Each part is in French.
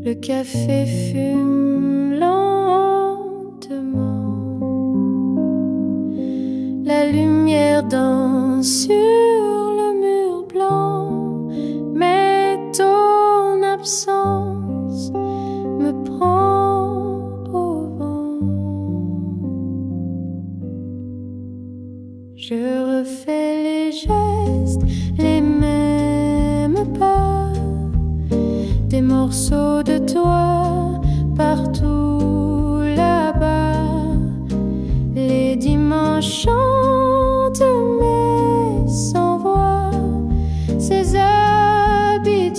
Le café fume lentement. La lumière danse sur le mur blanc, mais ton absence me prend au vent. Je refais les gestes, les mêmes pas, des morceaux de toi partout là-bas. Les dimanches chantent mais sans voix, ces habitudes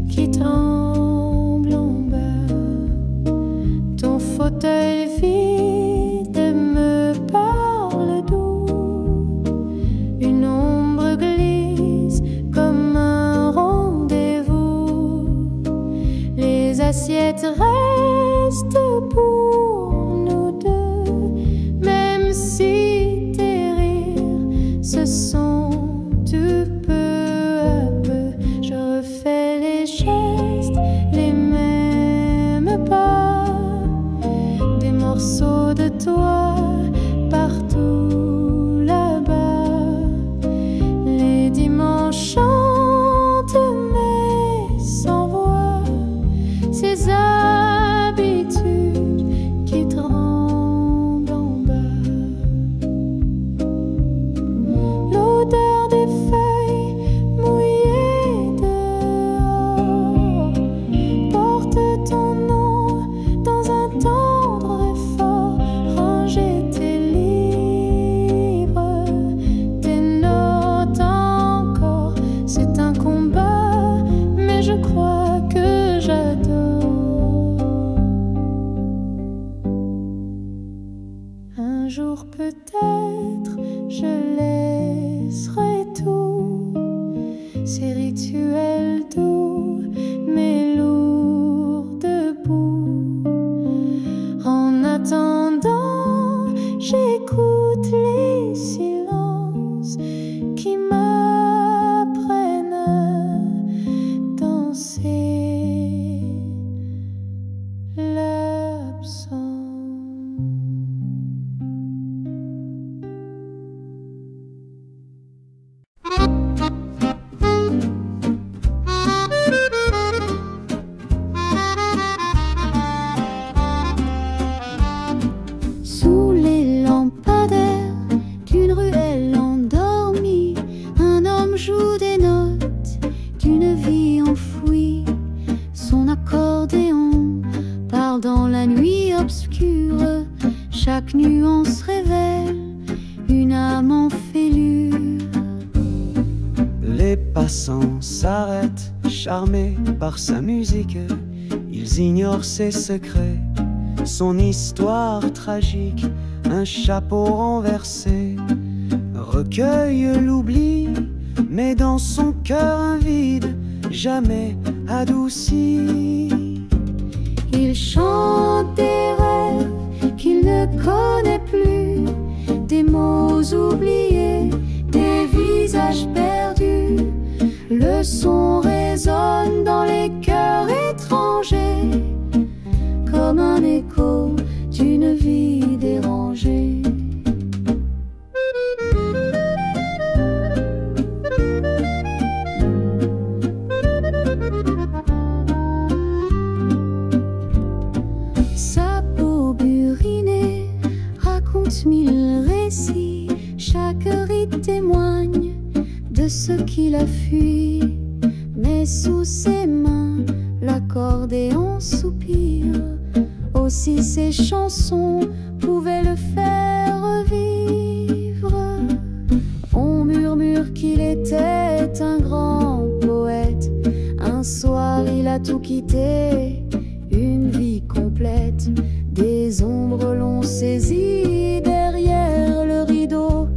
qui tremblent en bas. Ton fauteuil vide me parle doux, une ombre glisse comme un rendez-vous. Les assiettes restent pour nous deux, même si tes rires se sont tout peu à peu. Je refais les gestes, les mêmes pas, des morceaux de toi partout là-bas. Les dimanches chantent mais sans voix, ces habitudes qui tremblent en bas. L'odeur des feuilles mouillées dehors porte ton nom dans un tendre effort. Ranger tes livres, tes notes encore, c'est un combat, mais je crois que j'adore. Un jour peut-être je laisserai tout, ces rituels doux mais lourds debout. En attendant, j'écoute les silences qui m'apprennent à danser l'absence. Sous les lampadaires d'une ruelle endormie, un homme joue des notes d'une vie enfouie. Son accordéon parle dans la nuit obscure, chaque nuance révèle une âme en fêlure. Les passants s'arrêtent, charmés par sa musique. Ils ignorent ses secrets, son histoire tragique. Un chapeau renversé recueille l'oubli, mais dans son cœur un vide jamais adouci. Il chante des rêves qu'il ne connaît plus, des mots oubliés, des visages perdus. Le son résonne dans les cœurs étrangers, comme un écho d'une vie dérangée. Sa peau burinée raconte mille récits, chaque rite témoigne de ce qu'il a fui. Mais sous ses mains, l'accordéon soupire, aussi ses chansons pouvaient le faire revivre. On murmure qu'il était un grand poète, un soir il a tout quitté, une vie complète. Des ombres l'ont saisi derrière le rideau,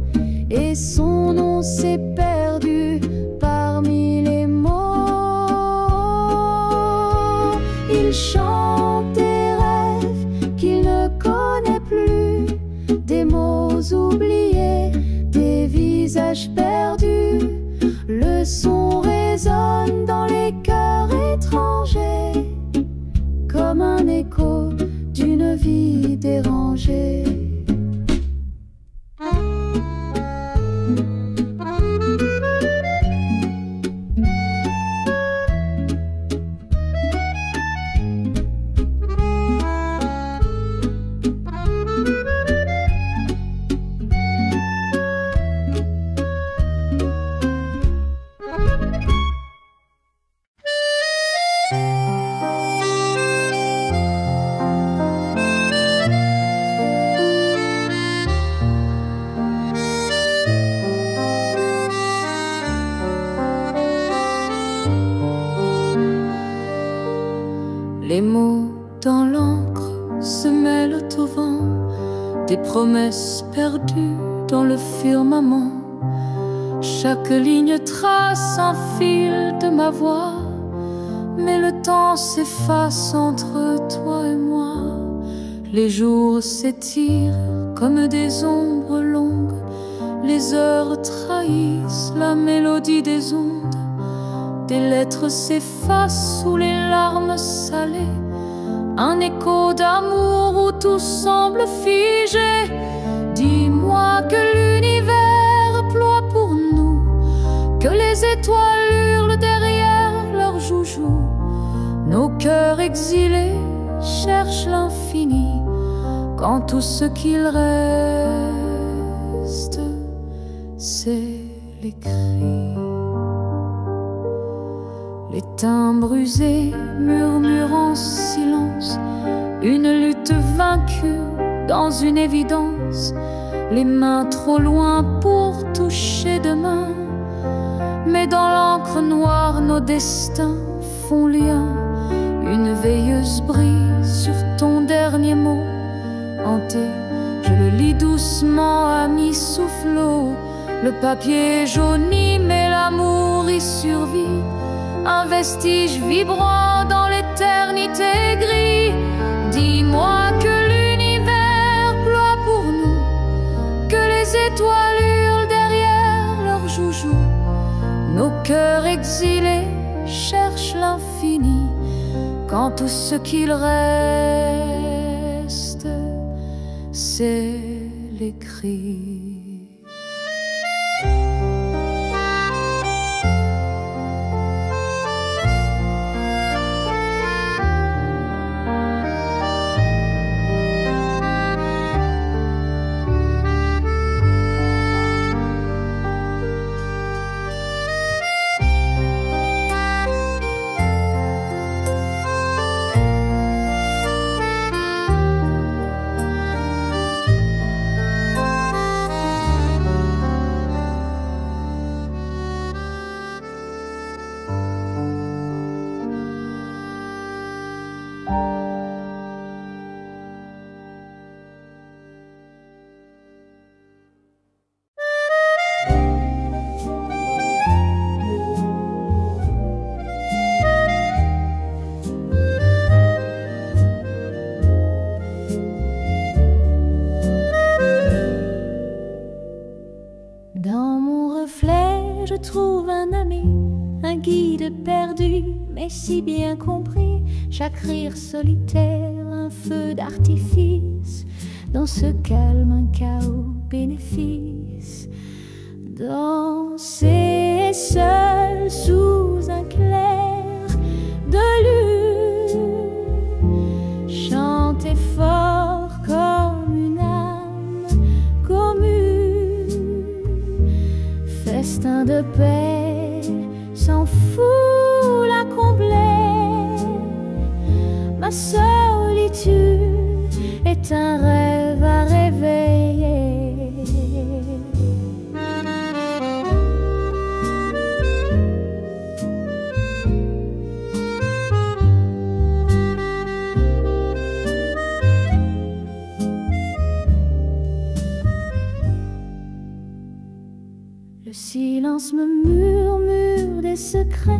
et son nom s'est perdu parmi les mots. Il chante des rêves qu'il ne connaît plus, des mots oubliés, des visages perdus. Le son résonne dans les cœurs étrangers, protéger. Les mots dans l'encre se mêlent au vent, des promesses perdues dans le firmament. Chaque ligne trace un fil de ma voix, mais le temps s'efface entre toi et moi. Les jours s'étirent comme des ombres longues, les heures trahissent la mélodie des ondes. Des lettres s'effacent sous les larmes salées, un écho d'amour où tout semble figé. Dis-moi que l'univers ploie pour nous, que les étoiles hurlent derrière leurs joujoux. Nos cœurs exilés cherchent l'infini, quand tout ce qu'il reste, c'est les cris. Les timbres usés murmurent en silence, une lutte vaincue dans une évidence. Les mains trop loin pour toucher demain, mais dans l'encre noire nos destins font lien. Une veilleuse brille sur ton dernier mot hanté, je le lis doucement à mi-soufflot. Le papier jauni mais l'amour y survit, un vestige vibrant dans l'éternité gris. Dis-moi que l'univers ploie pour nous, que les étoiles hurlent derrière leurs joujoux. Nos cœurs exilés cherchent l'infini, quand tout ce qu'il reste, c'est les cris. Dans mon reflet, je trouve un ami, un guide perdu, mais si bien compris. Chaque rire solitaire, un feu d'artifice, dans ce calme, un chaos bénéfice. Danser seul sous un clair de lune, chanter fort comme une âme commune, festin de paix sans foule à combler. Ma solitude est un rêve à réveiller. Le silence me murmure des secrets,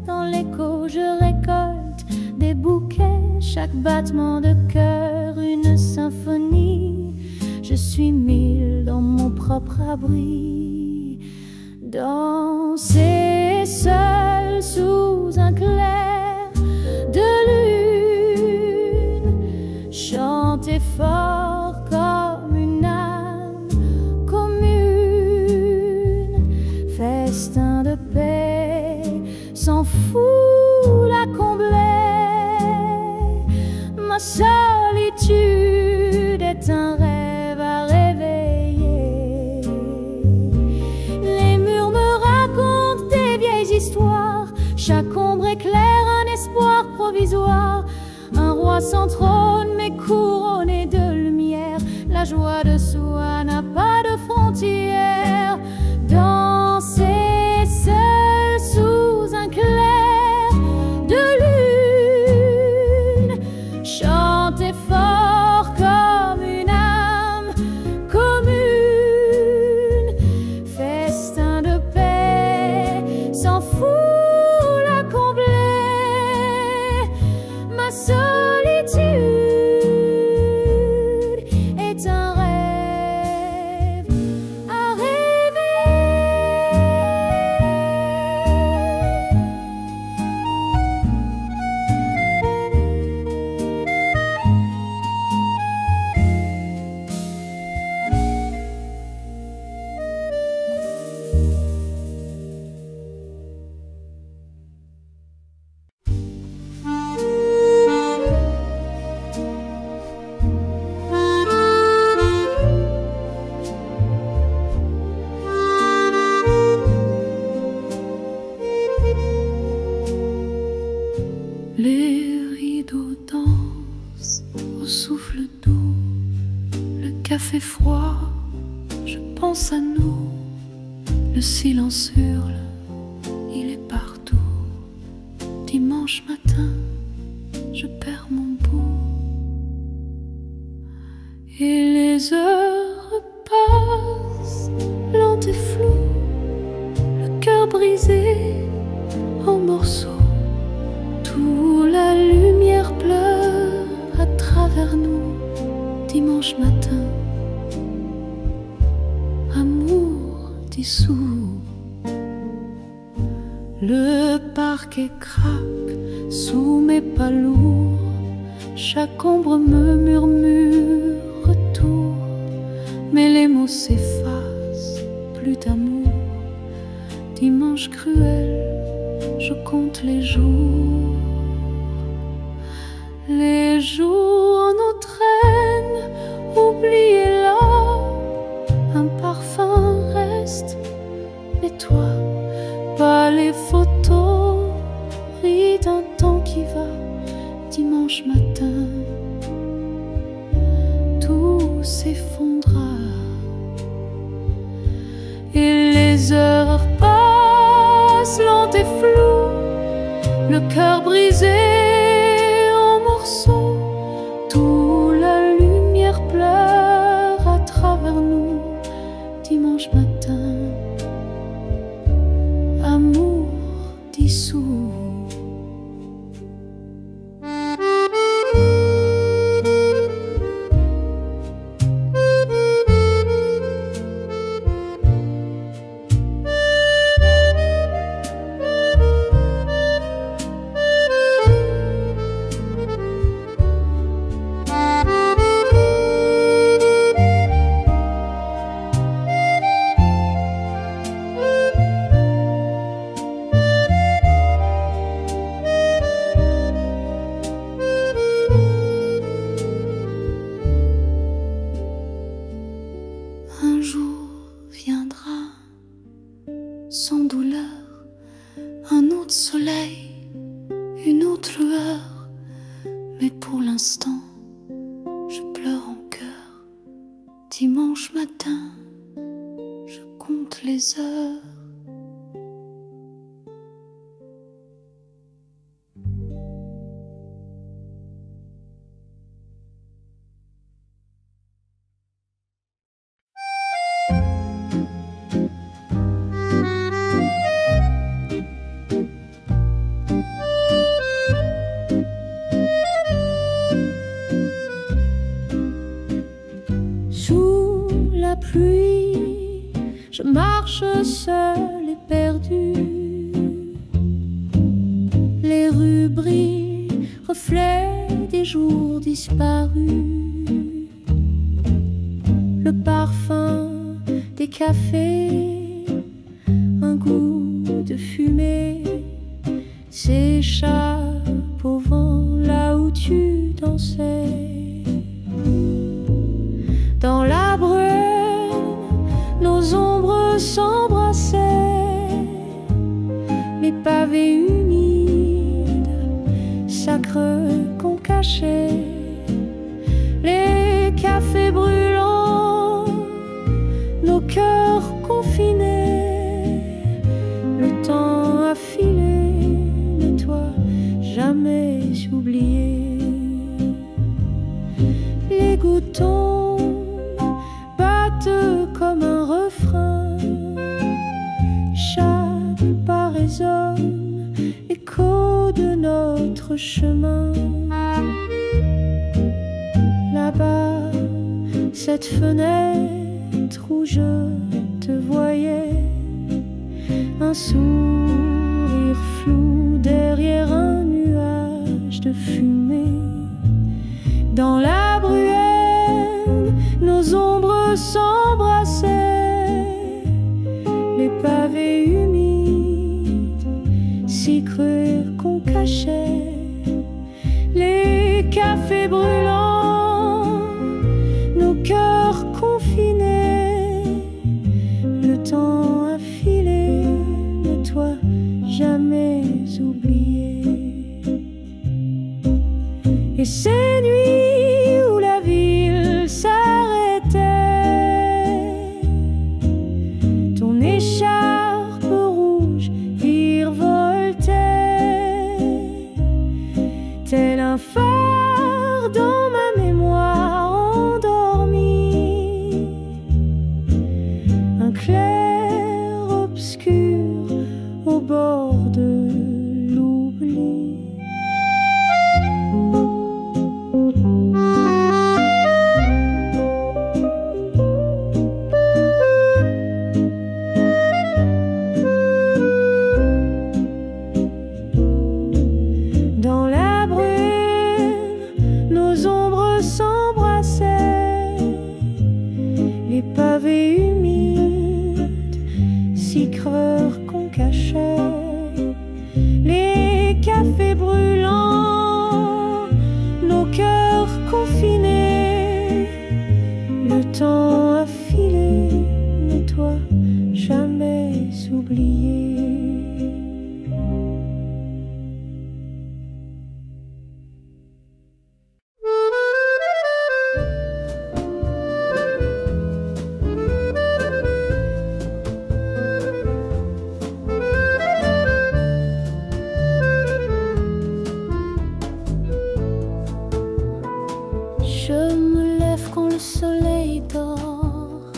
dans l'écho je récolte des bouquets. Chaque battement de cœur une symphonie, je suis mille dans mon propre abri. Danser seul sous un clair de lune, chanter fort comme ma solitude est un rêve à réveiller. Les murs me racontent des vieilles histoires, chaque ombre éclaire un espoir provisoire. Un roi sans trône mais couronné de lumière, la joie de soi n'a pas de frontières. Danser seul sous un clair de lune, chanter fort comme une âme commune, festin de paix sans foule à combler. Ma solitude est un rêve à rêver. Les rideaux dansent au souffle doux, le café froid, je pense à nous. Le silence hurle, il est partout. Dimanche matin, je perds mon bout. Et les heures passent, lentes et floues, le cœur brisé en morceaux. Toute la lumière pleure à travers nous. Dimanche matin, amour dissous. Le parquet craque sous mes pas lourds, chaque ombre me murmure retour, mais les mots s'effacent, plus d'amour. Dimanche cruel, je compte les jours. Les jours nous traînent, oubliez là, un parfum reste, mais toi, pas les photos, ris d'un temps qui va. Dimanche matin, tout s'effondra, et les heures passent lentes et floues, le cœur brisé en morceaux. Toute la lumière pleure à travers nous. Dimanche matin, amour dissous. Un jour viendra, sans douleur, un autre soleil, une autre lueur, mais pour l'instant, je pleure en cœur. Dimanche matin, je compte les heures. Sous la pluie, je marche seul et perdu. Les rues brillent, reflets des jours disparus. Le parfum des cafés, un goût de fumée s'échappe au vent là où tu danses danser. Dans la brume, nos ombres s'embrassaient, les pavés humides, sacreux qu'on cachait, les cafés brûlants, nos cœurs confinés, le temps a filé, mais toi jamais oublié. Les gouttes battent comme un refrain, chaque pas résonne, écho de notre chemin. Là-bas, cette fenêtre où je te voyais, un sourire flou derrière un nuage de fumée. Dans la bruelle, nos ombres s'embrassaient, les pavés humides, si cruels qu'on cachait, les cafés brûlants, nos cœurs confinés, le temps a filé, mais toi jamais oublié. Et ces nuits où la ville s'arrêtait, ton écharpe rouge virevoltait, tel un phare dans ma mémoire endormie, un clair obscur au bord de l'oubli. Dans la brume, nos ombres s'embrassaient, les pavés humides, si creux qu'on cachait, les cafés brûlants, nos cœurs confinés, le temps a filé, mais toi jamais oublié. Je me lève quand le soleil dort,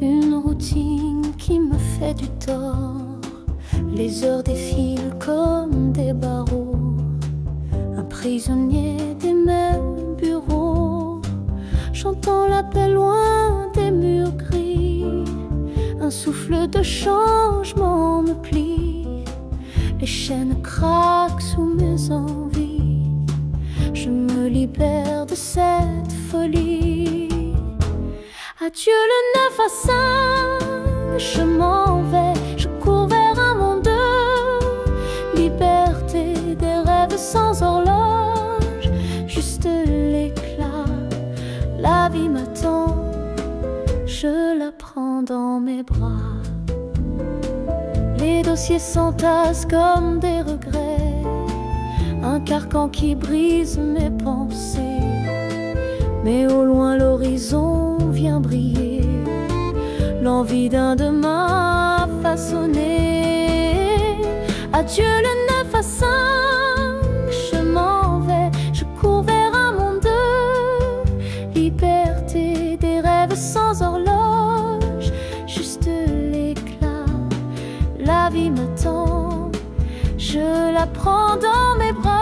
une routine qui me fait du tort. Les heures défilent comme des barreaux, un prisonnier des mêmes bureaux. J'entends l'appel loin des murs gris, un souffle de changement me plie. Les chaînes craquent sous mes envies, je me libère de cette folie. Adieu le 9 à 5, je m'en vais, je cours vers un monde de liberté, des rêves sans horloge, juste l'éclat. La vie m'attend, je la prends dans mes bras. Les dossiers s'entassent comme des regrets, un carcan qui brise mes pensées. Mais au loin l'horizon vient briller, l'envie d'un demain façonné. Adieu le 9 à 5, je m'en vais, je cours vers un monde de liberté, des rêves sans horloge, juste l'éclat. La vie m'attend, je la prends dans mes bras.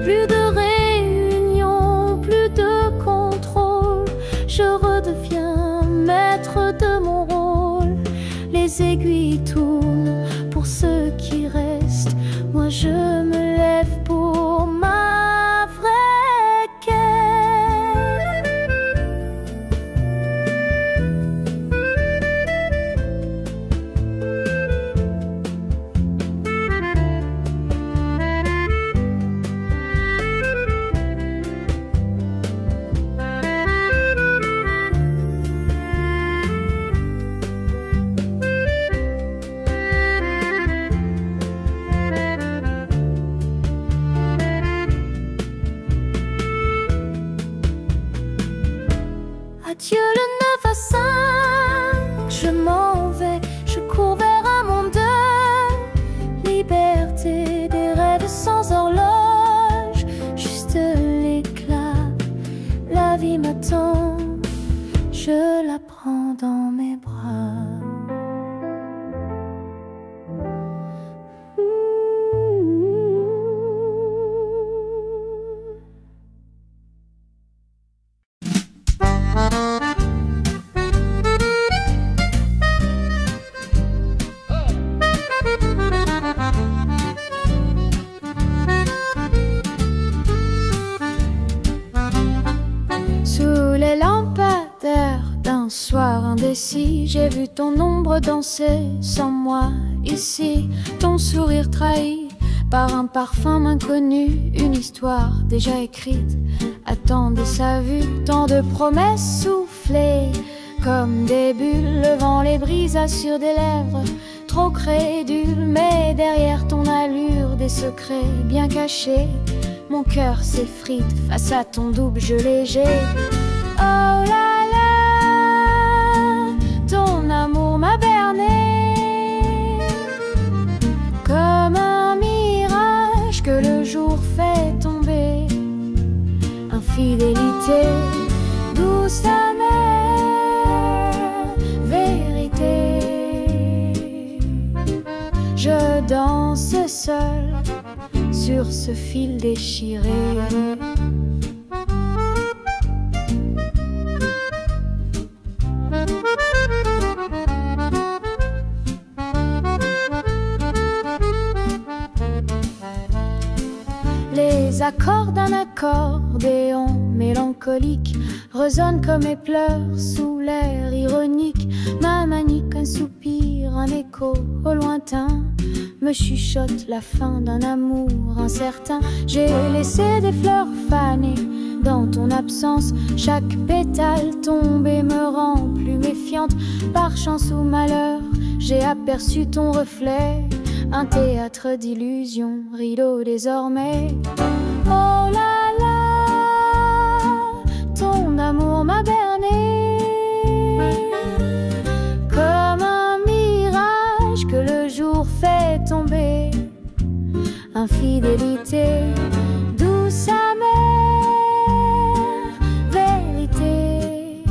Plus de réunion, plus de contrôle, je redeviens maître de mon rôle. Les aiguilles tournent pour ceux qui restent, moi je me lève pour ma vraie quête. sans horloge, juste l'éclat. La vie m'attend, je la prends dans mes bras. J'ai vu ton ombre danser sans moi ici, ton sourire trahi par un parfum inconnu, une histoire déjà écrite attendait sa vue, tant de promesses soufflées comme des bulles, le vent les brisa sur des lèvres trop crédules, mais derrière ton allure des secrets bien cachés, mon cœur s'effrite face à ton double jeu léger. Oh là ton amour m'a berné comme un mirage que le jour fait tomber. Infidélité, douce amère vérité. Je danse seul sur ce fil déchiré. Les accords d'un accordéon mélancolique résonnent comme mes pleurs sous l'air ironique. Ma manique, un soupir, un écho au lointain me chuchote la fin d'un amour incertain. J'ai laissé des fleurs fanées dans ton absence, chaque pétale tombée me rend plus méfiante. Par chance ou malheur, j'ai aperçu ton reflet, un théâtre d'illusions, rideau désormais. Oh là là, ton amour m'a berné comme un mirage que le jour fait tomber. Infidélité, douce amère vérité.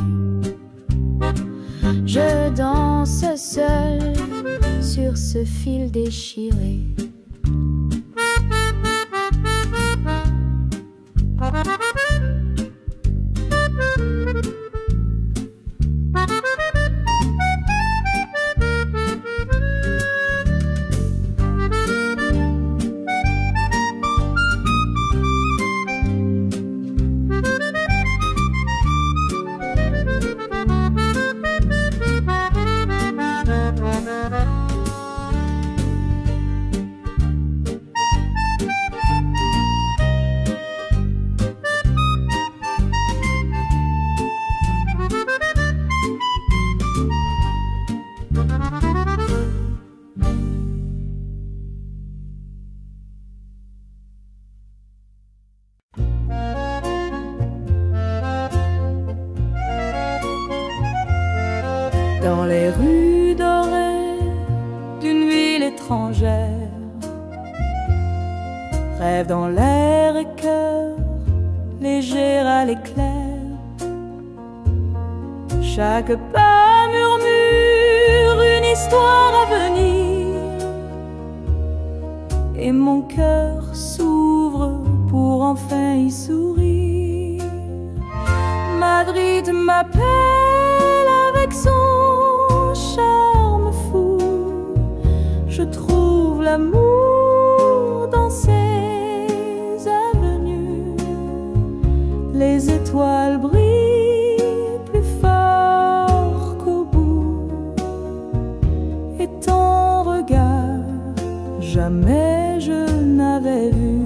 Je danse seul sur ce fil déchiré. Dans les rues dorées d'une ville étrangère, rêve dans l'air et cœur léger à l'éclair. Chaque pas murmure une histoire à venir, et mon cœur s'ouvre pour enfin y sourire. Madrid m'appelle avec son charme fou. Je trouve l'amour dans ses avenues. Les étoiles brillent plus fort qu'au bout, et ton regard jamais je n'avais vu.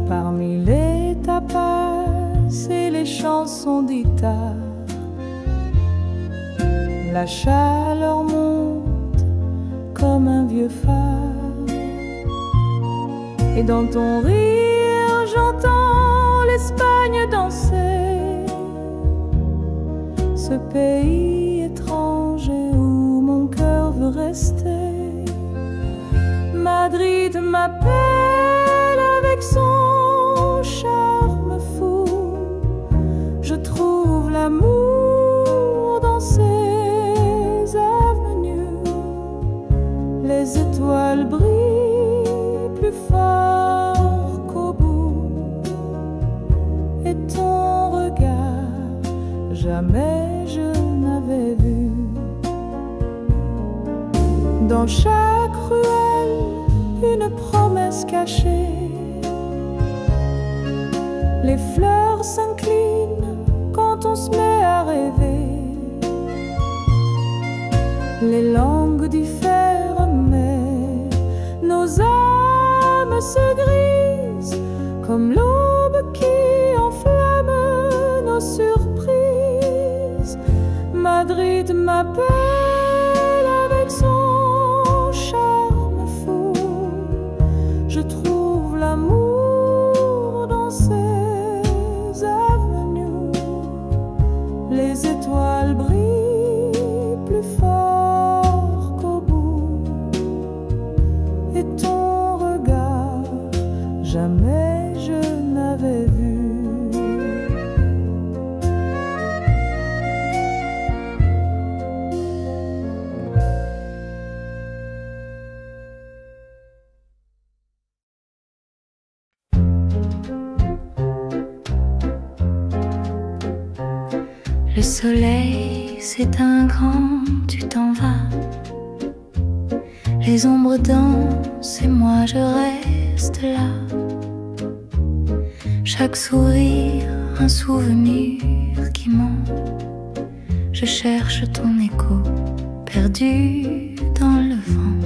Parmi les tapas et les chansons d'Ita, la chaleur monte comme un vieux phare, et dans ton rire j'entends l'Espagne danser, ce pays étranger où mon cœur veut rester. Madrid m'appelle avec son charme fou. Je trouve l'amour dans ses avenues. Les étoiles brillent plus fort qu'au bout. Et ton regard, jamais je n'avais vu. Dans chaque ruelle, une promesse cachée. Les fleurs s'inclinent quand on se met à rêver. Les langues diffèrent, mais nos âmes se grisent comme l'aube qui enflamme nos surprises. Madrid m'appelle avec son charme fou. Je trouve l'amour dans ses avenues. Les étoiles brillent plus fort qu'au bout. Et ton regard, jamais je n'avais vu. Le soleil s'éteint quand tu t'en vas. Les ombres dansent et moi je reste là. Chaque sourire, un souvenir qui ment. Je cherche ton écho, perdu dans le vent.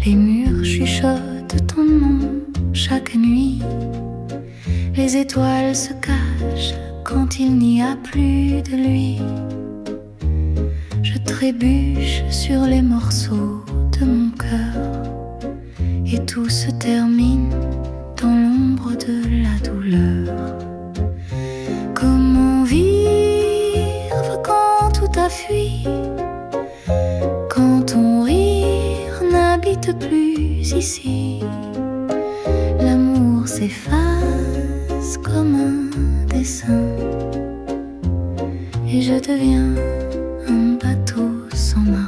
Les murs chuchotent ton nom chaque nuit. Les étoiles se cachent quand il n'y a plus de lui. Je trébuche sur les morceaux de mon cœur et tout se termine dans l'ombre de la douleur. Comment vivre quand tout a fui, quand ton rire n'habite plus ici? L'amour s'efface comme un dessin et je deviens un bateau sans marin.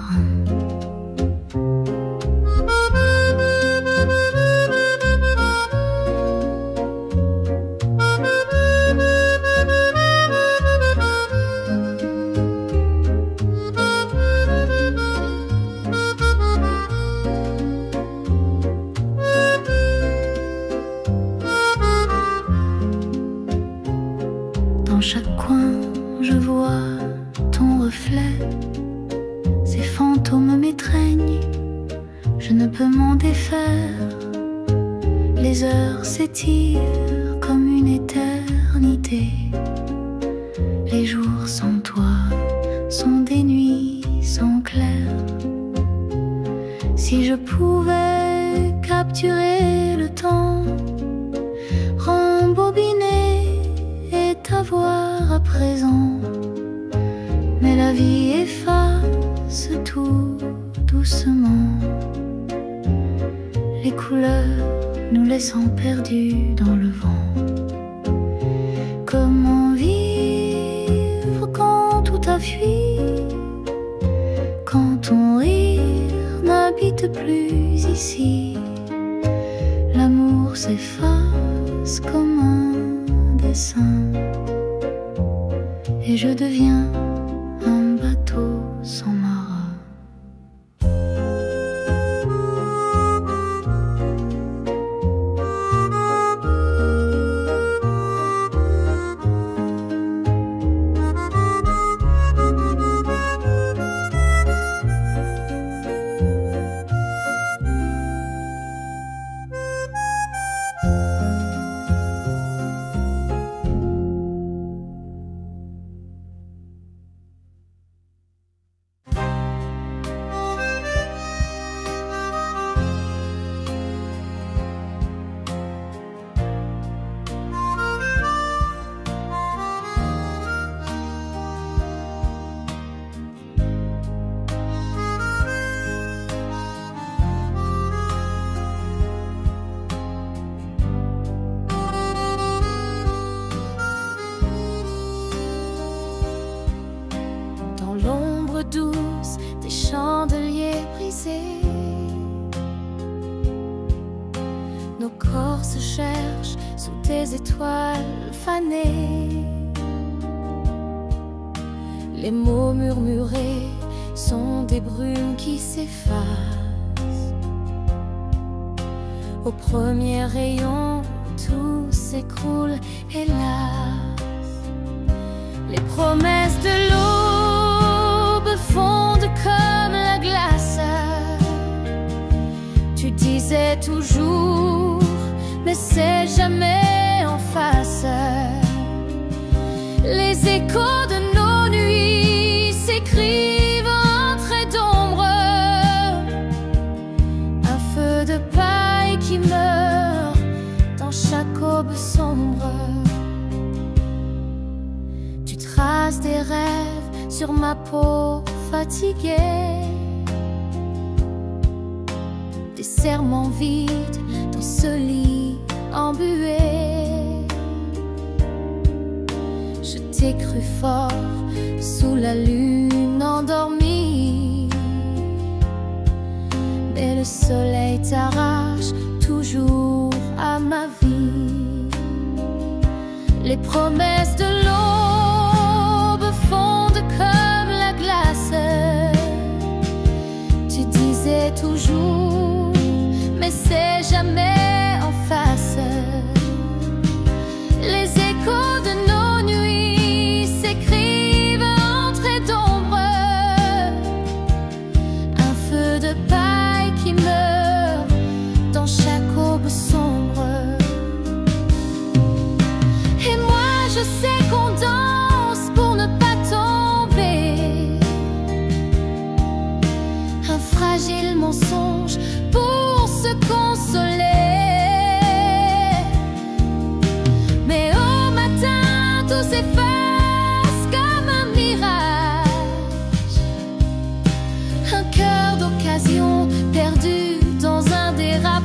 Dans chaque coin, je vois ton reflet. Ces fantômes m'étreignent, je ne peux m'en défaire. Les heures s'étirent comme une éternité. Les jours sans toi sont des nuits sans clair. Si je pouvais capturer le temps, rembobiner et t'avoir à présent, mais la vie efface tout doucement, les couleurs nous laissant perdus dans le vent. Comment vivre quand tout a fui, quand ton rire n'habite plus ici? L'amour s'efface comme un dessin et je deviens un bateau sans marin. Nos corps se cherchent sous tes étoiles fanées. Les mots murmurés sont des brumes qui s'effacent. Au premier rayon, tout s'écroule, hélas. Les promesses de l'aube fondent comme la glace. Tu disais toujours, mais c'est jamais en face. Les échos de nos nuits s'écrivent en traits d'ombre. Un feu de paille qui meurt dans chaque aube sombre. Tu traces des rêves sur ma peau fatiguée, des serments vides dans ce lit embué. Je t'ai cru fort sous la lune endormie, mais le soleil t'arrache toujours à ma vie. Les promesses de l'aube fondent comme la glace. Tu disais toujours, mais c'est jamais en face. Les échos de nos nuits s'écrivent en traits d'ombre. Un feu de paille qui meurt dans chaque aube sombre. Et moi je sais qu'on danse pour ne pas tomber. Un fragile mensonge pour se consoler. Mais au matin tout s'efface comme un mirage. Un cœur d'occasion perdu dans un dérapage.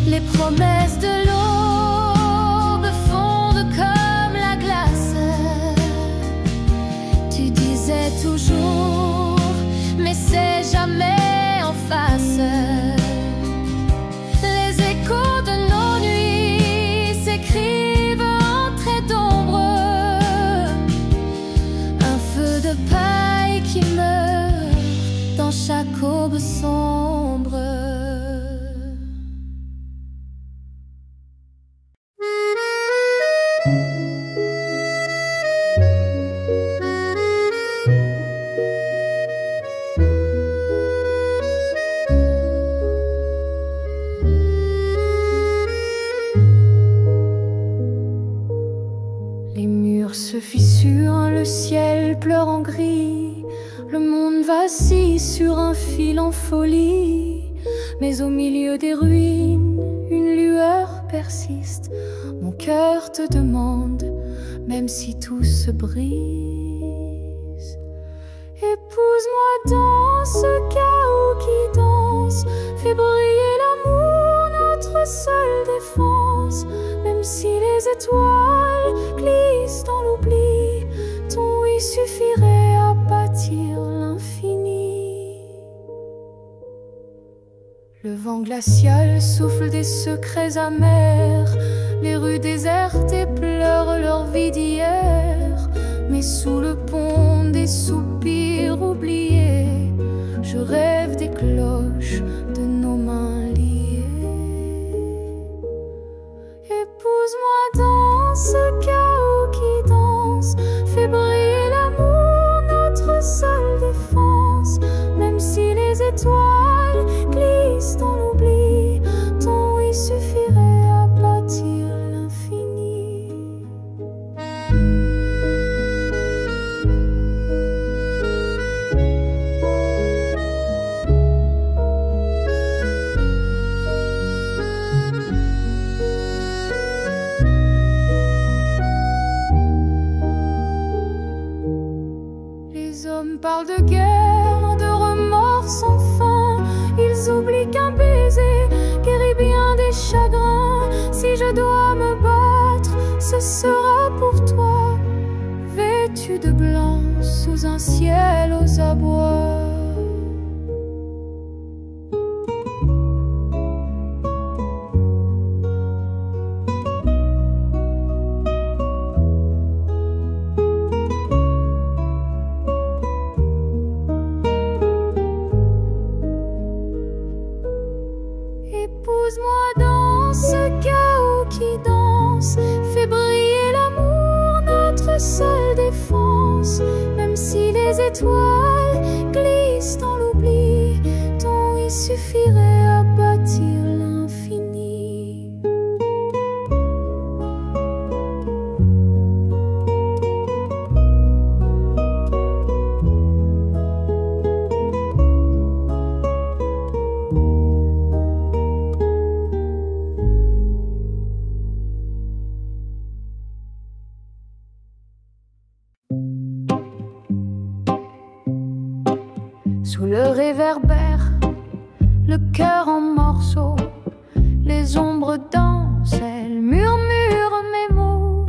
Les promesses de l'aube fondent comme la glace. Tu disais toujours, mais c'est jamais en face. Les échos de nos nuits s'écrivent en traits d'ombre. Un feu de paille qui meurt dans chaque aube sombre. Les murs se fissurent, le ciel pleure en gris. Le monde vacille sur un fil en folie. Mais au milieu des ruines, une lueur persiste. Mon cœur te demande, même si tout se brise. Épouse-moi dans ce chaos qui danse. Fais briller l'amour, notre seule défense. Même si les étoiles glissent dans l'oubli, ton oui suffirait à bâtir l'infini. Le vent glacial souffle des secrets amers. Les rues désertes pleurent leur vie d'hier. Mais sous le pont des soupirs oubliés, je rêve des cloches de nos mains liées. Épouse-moi dans ce chaos qui danse. Fais briller l'amour, notre seule défense. Même si les étoiles glissent dans l'oubli, ton oui suffirait à bâtir l'infini. sous un ciel aux abois. Épouse-moi dans ce chaos qui danse, fais briller l'amour, notre seule défense. Même si les étoiles glissent dans l'oubli, ton oui suffirait à bâtir l'infini. Sous le réverbère, le cœur en morceaux, les ombres dansent, elles murmurent mes mots.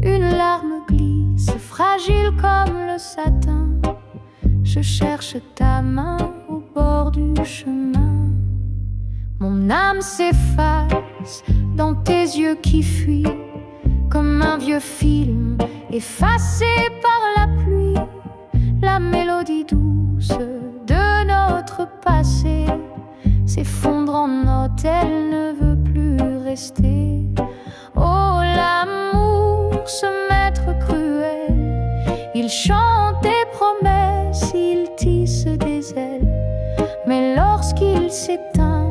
Une larme glisse, fragile comme le satin. Je cherche ta main au bord du chemin. Mon âme s'efface dans tes yeux qui fuient, comme un vieux film effacé par la pluie. La mélodie douce de notre passé s'effondre en notes, elle ne veut plus rester. Oh, l'amour, ce maître cruel, il chante des promesses, il tisse des ailes. Mais lorsqu'il s'éteint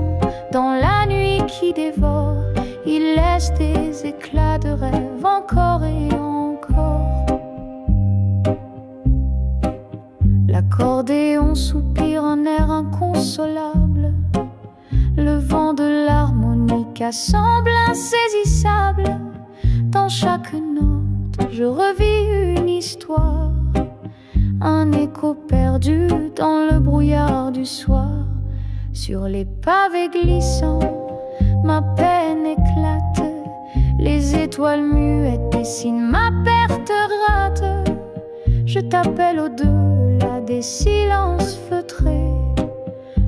dans la nuit qui dévore, il laisse des éclats de rêve encore et encore. L'accordéon soupire un air inconsolable. Le vent de l'harmonica semble insaisissable. Dans chaque note, je revis une histoire, un écho perdu dans le brouillard du soir. Sur les pavés glissants, ma peine éclate. Les étoiles muettes dessinent ma perte rate. Je t'appelle au-delà des silences feutrés,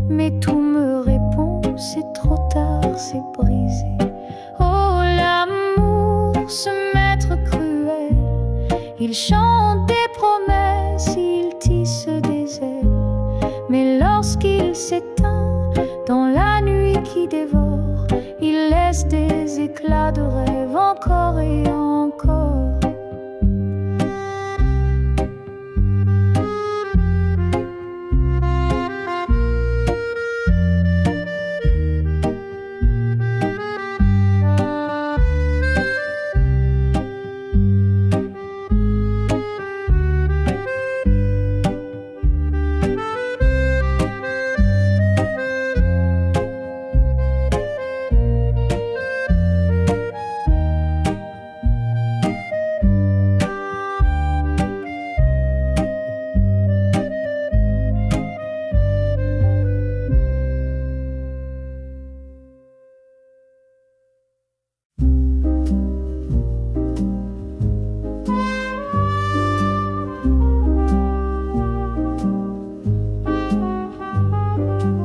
mais tout me répond, c'est trop tard, c'est brisé. Oh, l'amour, ce maître cruel, il chante des promesses, il tisse des ailes. Mais lorsqu'il s'éteint dans la nuit qui dévore, il laisse des éclats de rêve encore et encore.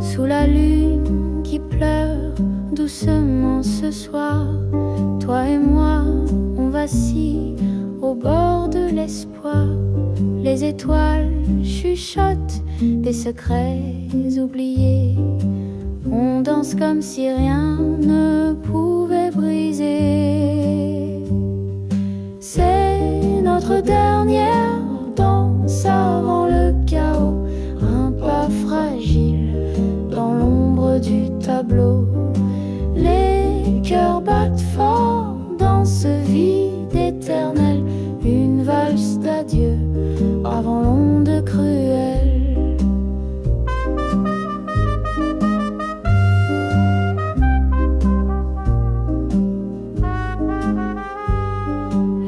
Sous la lune qui pleure doucement ce soir, toi et moi, on vacille au bord de l'espoir. Les étoiles chuchotent des secrets oubliés. On danse comme si rien ne pouvait briser. C'est notre dernière danse avant le chaos, un pas fragile dans l'ombre du tableau. Les cœurs battent fort dans ce vide éternel, une valse d'adieu avant l'onde cruelle.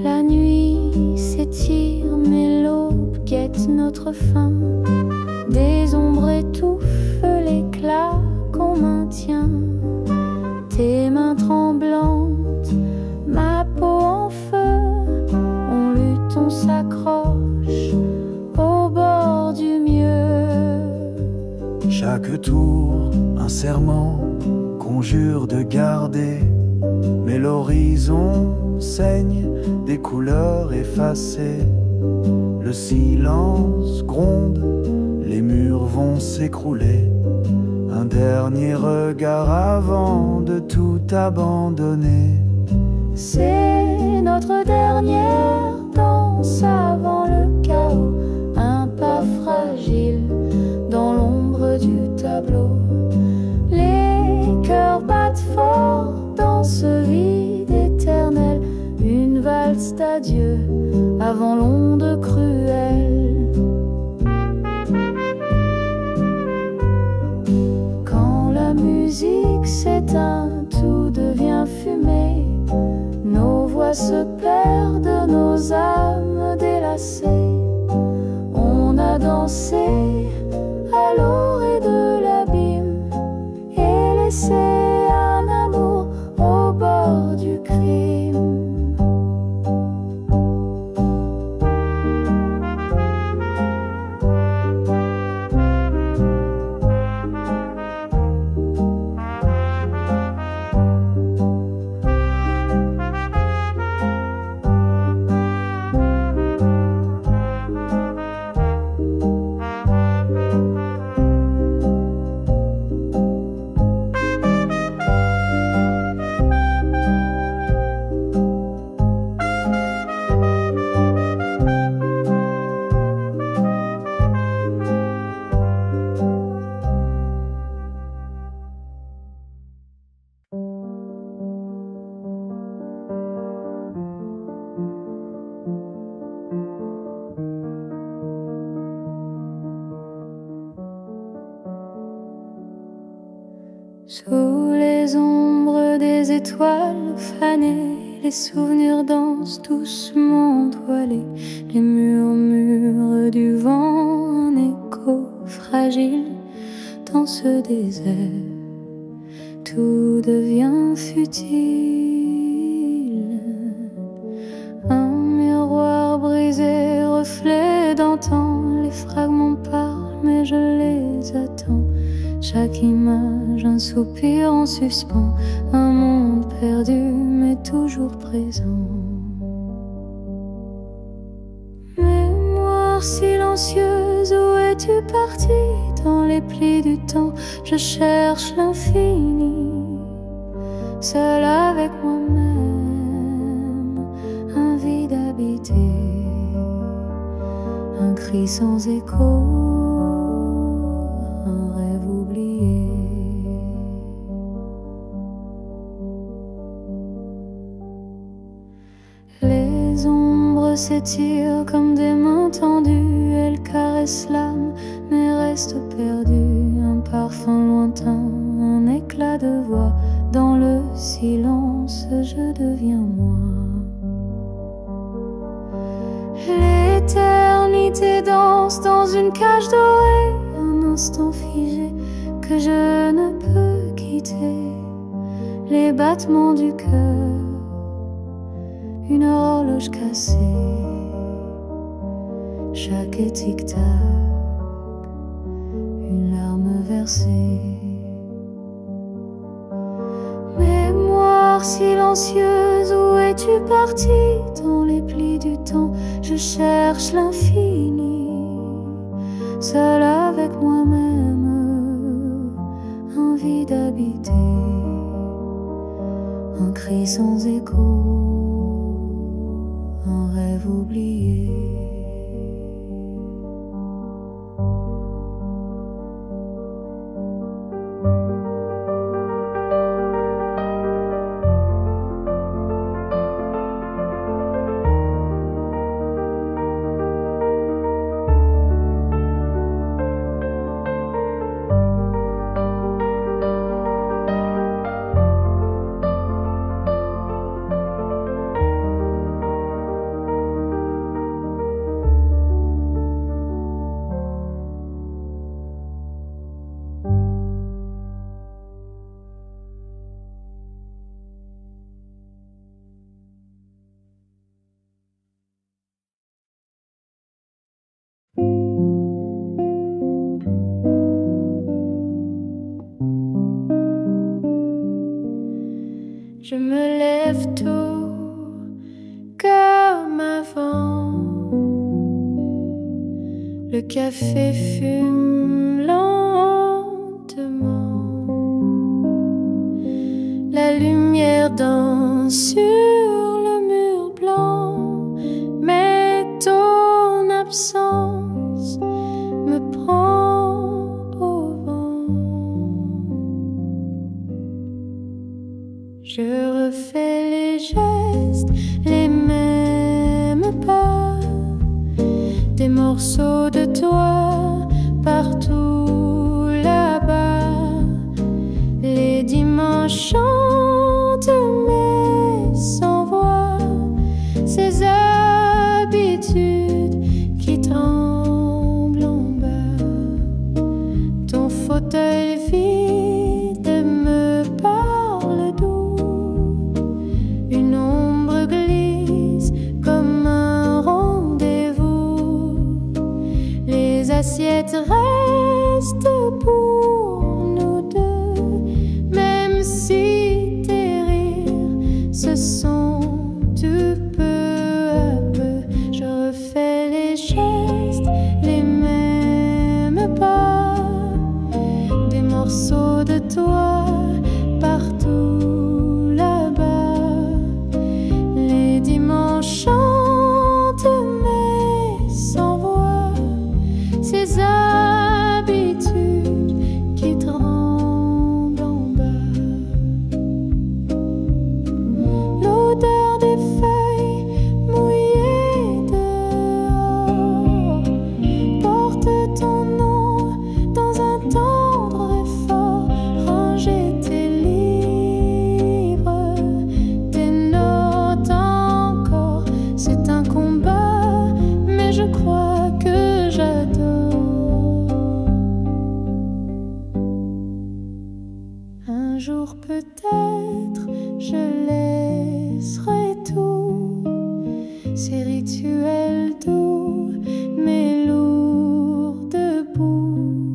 La nuit s'étire mais l'aube guette notre fin. Des ombres étouffent l'éclat qu'on maintient. Tes mains tremblantes, ma peau en feu, on lutte, on s'accroche. Oh, chaque tour, un serment conjure de garder. Mais l'horizon saigne des couleurs effacées. Le silence gronde, les murs vont s'écrouler. Un dernier regard avant de tout abandonner. C'est notre dernière danse avant le chaos. Un pas fragile dans l'ombre du tableau. Les cœurs battent fort dans ce vide éternel. Une valse d'adieu avant l'onde cruelle. Quand la musique s'éteint, tout devient fumée. Nos voix se perdent, nos âmes délacées. On a dansé à l'orée de l'abîme et laissé un amour au bord du crime. Sous les ombres des étoiles fanées, les souvenirs dansent doucement toilés. Les murmures du vent, un écho fragile dans ce désert. Tout devient futile. Un miroir brisé, reflet d'antan. Les fragments parlent, mais je les attends. Chaque image, un soupir en suspens. Un monde perdu, mais toujours présent. Mémoire silencieuse, où es-tu parti? Dans les plis du temps, je cherche l'infini. Seul avec moi-même, un vide habité. Un cri sans écho. Les ombres s'étirent comme des mains tendues. Elles caressent l'âme, mais restent perdues. Un parfum lointain, un éclat de voix. Dans le silence, je deviens moi. L'éternité danse dans une cage dorée. Un instant figé que je ne peux quitter. Les battements du cœur, une horloge cassée. Chaque tic-tac, une larme versée. Mémoire silencieuse, où es-tu parti? Dans les plis du temps, je cherche l'infini. Seul avec moi-même, un vide habité. Un cri sans écho. Un rêve oublié. Je me lève tôt comme avant. Le café fume lentement. La lumière danse sur le mur blanc. Mais ton absence me prend au vent. Je refais les gestes, les mêmes pas, des morceaux de toi partout là-bas. Les dimanches chantent mais sans voix, ces habitudes qui tremblent en bas. Ton fauteuil vide me parle doux, une ombre glisse comme un rendez-vous. Les assiettes restent pour nous deux, même si tes rires se sont du peu à peu. Je refais les gestes, les mêmes pas, des morceaux de toi partout là-bas. Les dimanches chantent mais sans voix, ces habitudes qui tremblent en bas. L'odeur des feuilles mouillées dehors porte ton nom dans un tendre effort. Ranger tes livres, tes notes encore, c'est un combat, mais je crois que j'adore. Un jour peut-être je laisserai tout, ces rituels doux mais lourds debout.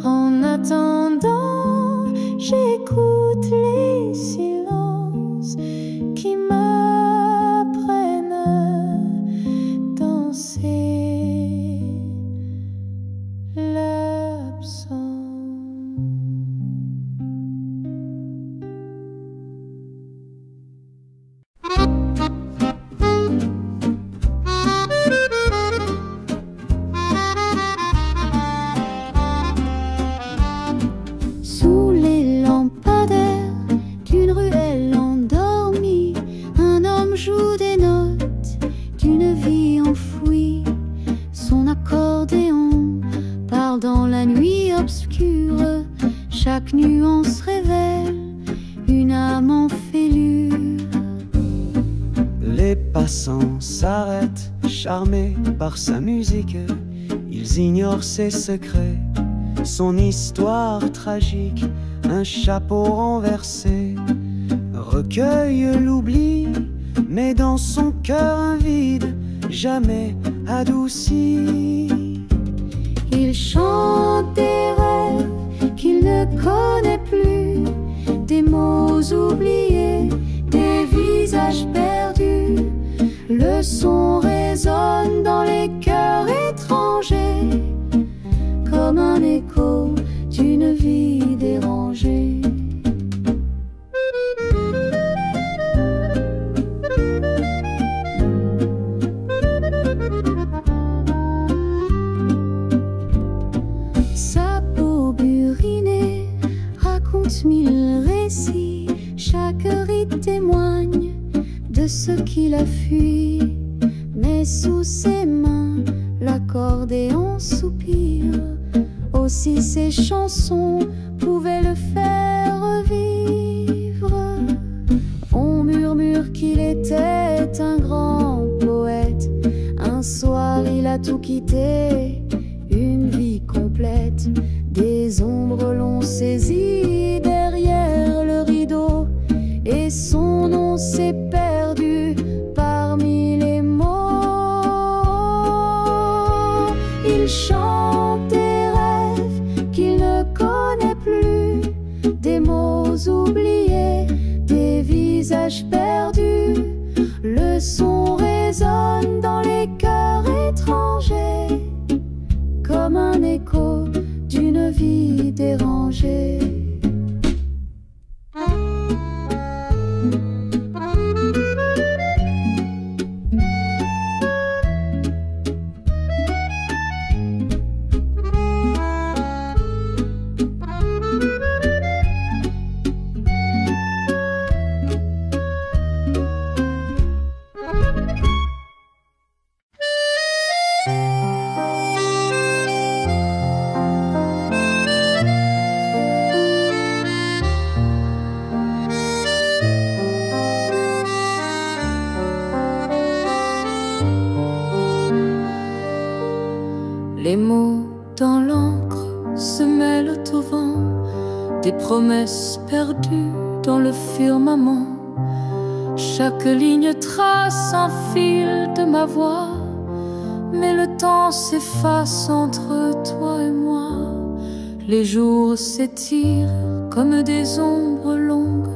En attendant, j'écoute les silences qui m'apprennent à danser l'absence. Sous les lampadaires d'une ruelle endormie, un homme joue des notes d'une vie enfouie. Son accordéon parle dans la nuit obscure. Chaque nuance révèle une âme en fêlure. Les passants s'arrêtent, charmés par sa musique. Ils ignorent ses secrets, son histoire tragique. Un chapeau renversé recueille l'oubli, mais dans son cœur un vide jamais adouci. Il chante des rêves qu'il ne connaît plus, des mots oubliés, des visages perdus. Le son résonne dans les cœurs étrangers, comme un écho d'une vie dérangée. Sa peau burinée raconte mille récits, chaque rite témoigne de ce qu'il a fui. Mais sous ses mains, l'accordéon soupire. Aussi ses chansons pouvaient le faire revivre. On murmure qu'il était un grand poète. Un soir il a tout quitté, une vie complète. Des ombres l'ont saisi derrière le rideau, et son nom s'est perdu parmi les mots. Il chante des rêves qu'il ne connaît plus, des mots oubliés, des promesses perdues dans le firmament. Chaque ligne trace un fil de ma voix, mais le temps s'efface entre toi et moi. Les jours s'étirent comme des ombres longues,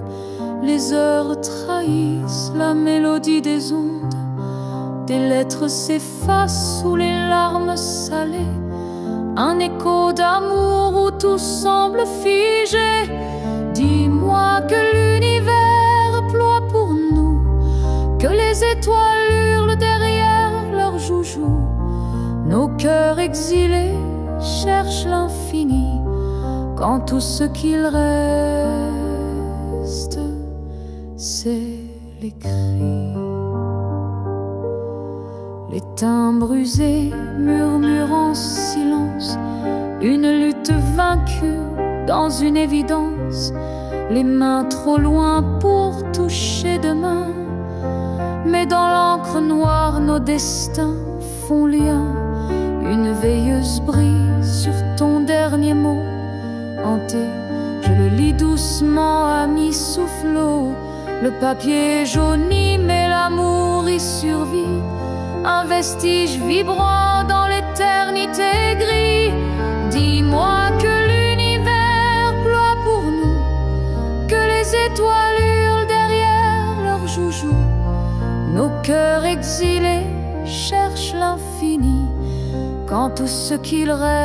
les heures trahissent la mélodie des ondes. Des lettres s'effacent sous les larmes salées, un écho d'amour où tout semble figé. Dis-moi que l'univers ploie pour nous, que les étoiles hurlent derrière leurs joujoux. Nos cœurs exilés cherchent l'infini, quand tout ce qu'il reste, c'est les cris. Les timbres usés murmurent en silence, une lutte vaincue dans une évidence. Les mains trop loin pour toucher demain, mais dans l'encre noire nos destins font lien. Une veilleuse brille sur ton dernier mot hanté, je le lis doucement à mi-soufflot. Le papier jauni mais l'amour y survit, un vestige vibrant dans l'éternité gris. Dis-moi que l'univers ploie pour nous, que les étoiles hurlent derrière leurs joujoux. Nos cœurs exilés cherchent l'infini, quand tout ce qu'il reste,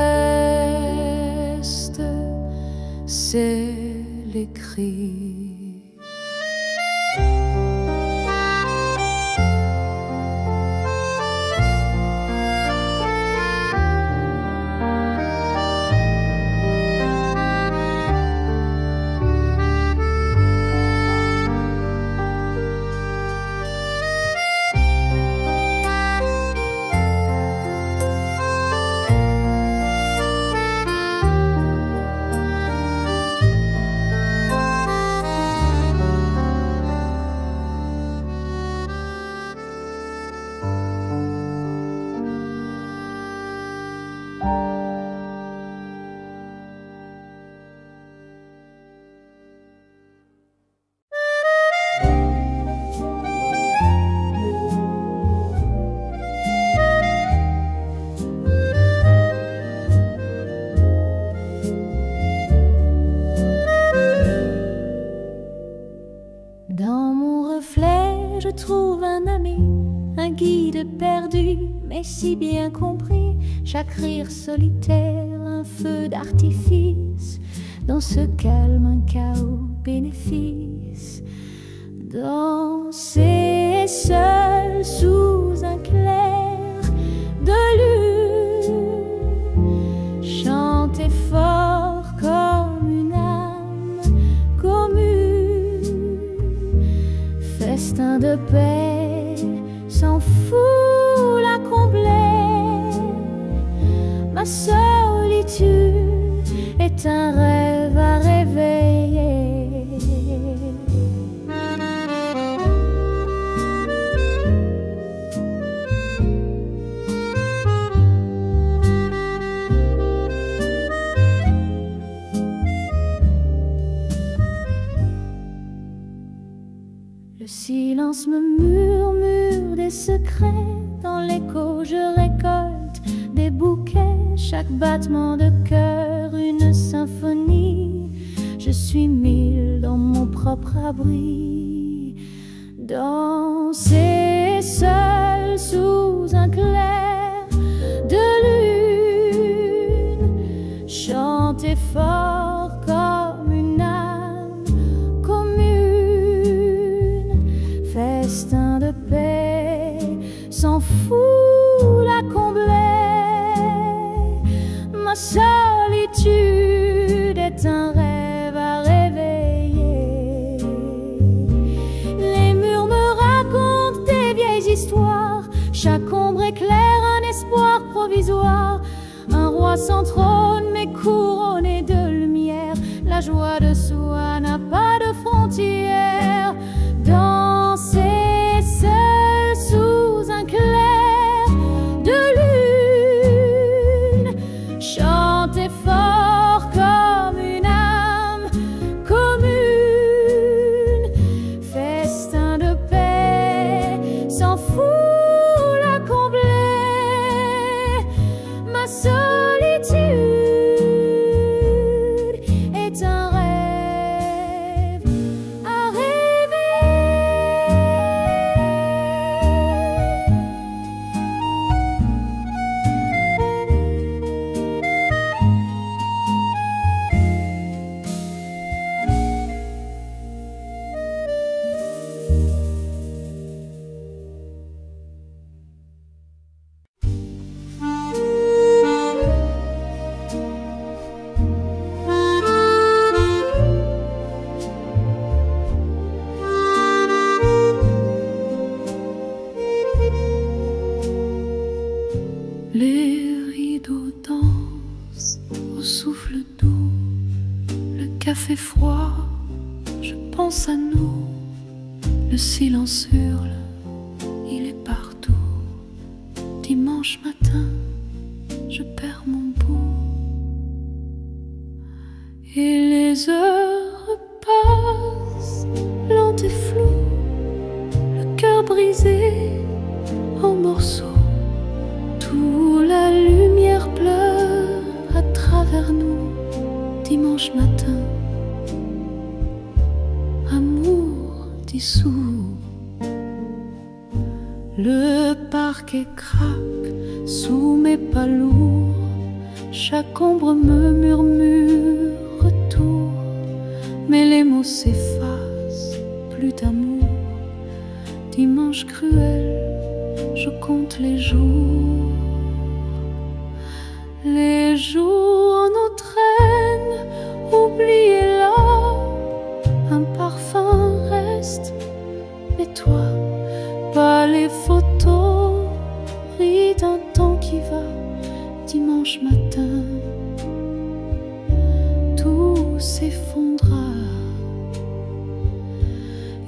c'est les cris. Dans mon reflet, je trouve un ami, un guide perdu, mais si bien compris. Chaque rire solitaire, un feu d'artifice, dans ce calme, un chaos bénéfice. Danser seul sous un clair de lune, chanter fort comme une âme commune, festin de paix sans fou la combler. Ma solitude est un rêve à réveiller. Le silence me murmure des secrets, dans l'écho je récolte des bouquets. Chaque battement de cœur une symphonie, je suis mille dans mon propre abri. Danser seul sous un clair de lune, chanter fort comme une âme commune, festin de paix sans fou la combler. Ma solitude est un rêve à réveiller. Les murs me racontent des vieilles histoires, chaque ombre éclaire un espoir provisoire. Un roi sans trône mais couronné de lumière, la joie de soi n'a pas de frontières. Danser seul sous un clair de lune, chanter fort comme une âme pense à nous, le silence hurle, il est partout. Dimanche matin, je perds mon bout. Et les heures passent, lentes et floues, le cœur brisé en morceaux. Toute la lumière pleure à travers nous. Dimanche matin, amour dissous. Le parquet craque sous mes pas lourds. Chaque ombre me murmure retour. Mais les mots s'effacent, plus d'amour. Dimanche cruel, je compte les jours. Les jours nous traînent, oubliez-la. Un parfum reste, mais toi, pas les photos, ris d'un temps qui va. Dimanche matin, tout s'effondra.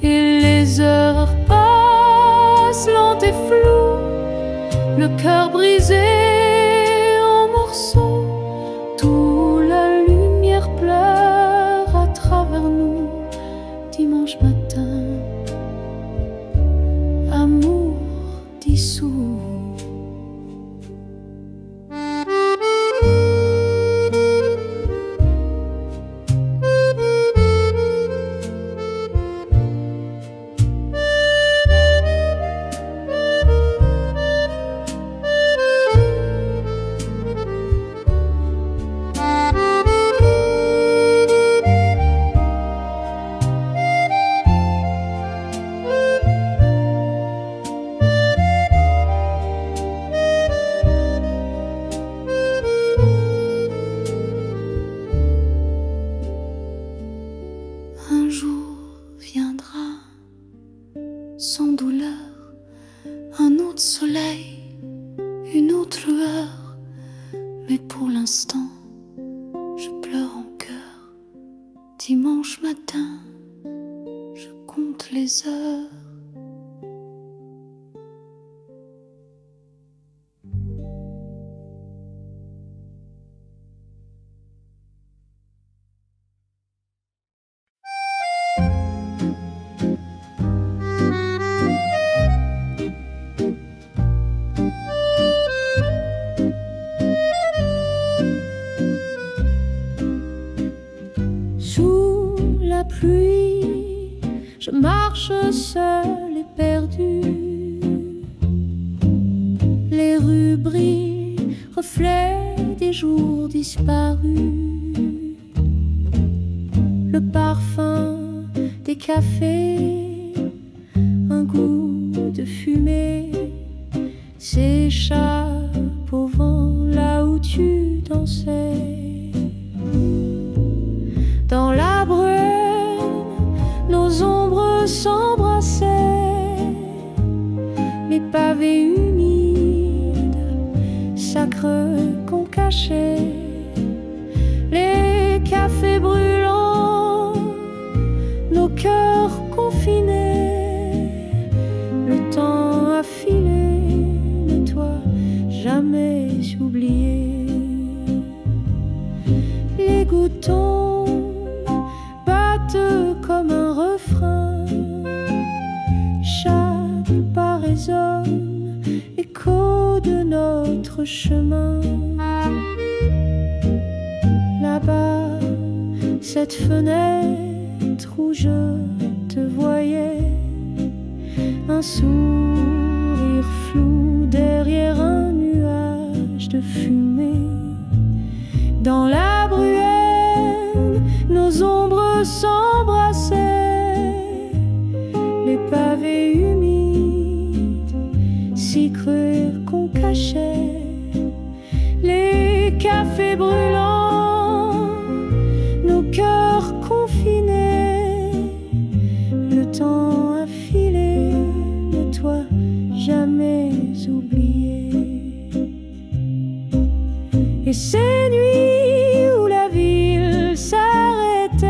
Et les heures passent lentes et floues, le cœur brisé en morceaux. Toute la lumière pleure à travers nous. Dimanche matin, amour dissous. Un jour viendra, sans douleur, un autre soleil, une autre lueur. Mais pour l'instant, je pleure en cœur. Dimanche matin, je compte les heures. Sous la pluie, je marche seule et perdue. Les rues brillent, reflets des jours disparus. Le parfum des cafés, un goût de fumée s'échappe au vent là où tu dansais. Dans la brume, nos ombres s'embrassaient. Les pavés humides, sacres qu'on cachait. Les cafés brûlants, nos cœurs confinés. Le temps a filé, mais toi, jamais oublié. Les gouttes tombent, battent comme un refrain. Chaque pas résonne, écho de notre chemin. Là-bas, cette fenêtre où je te voyais, un sourire flou derrière un nuage de fumée. Dans la bruelle, nos ombres s'embrassaient. Les pavés humides, si cruels qu'on cachait. Les cafés brûlants, nos cœurs confinés. Le temps a filé, mais toi, jamais oublié. Et ces nuits où la ville s'arrêtait,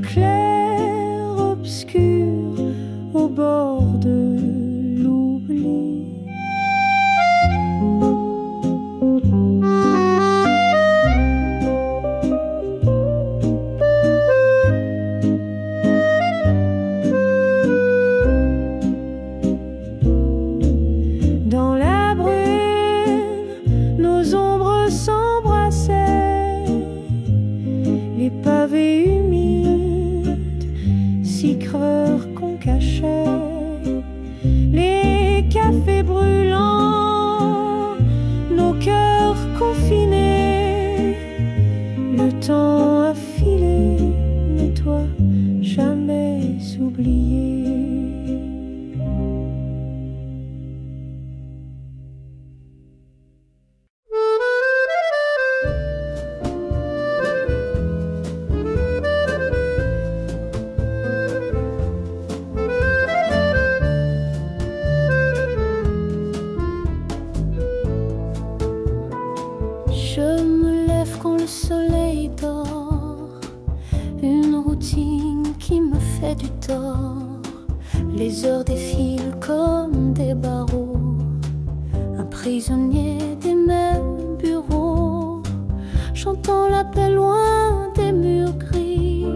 clair-obscur au bord de l'oubli. Dans la brume, nos ombres s'embrassaient, les pavés humides, si creux qu'on cachait, les cafés brûlants, nos cœurs confinés. Le temps a filé, mais toi, jamais oublié. Je me lève quand le soleil dort, une routine qui me fait du tort. Les heures défilent comme des barreaux, un prisonnier des mêmes bureaux. J'entends l'appel loin des murs gris,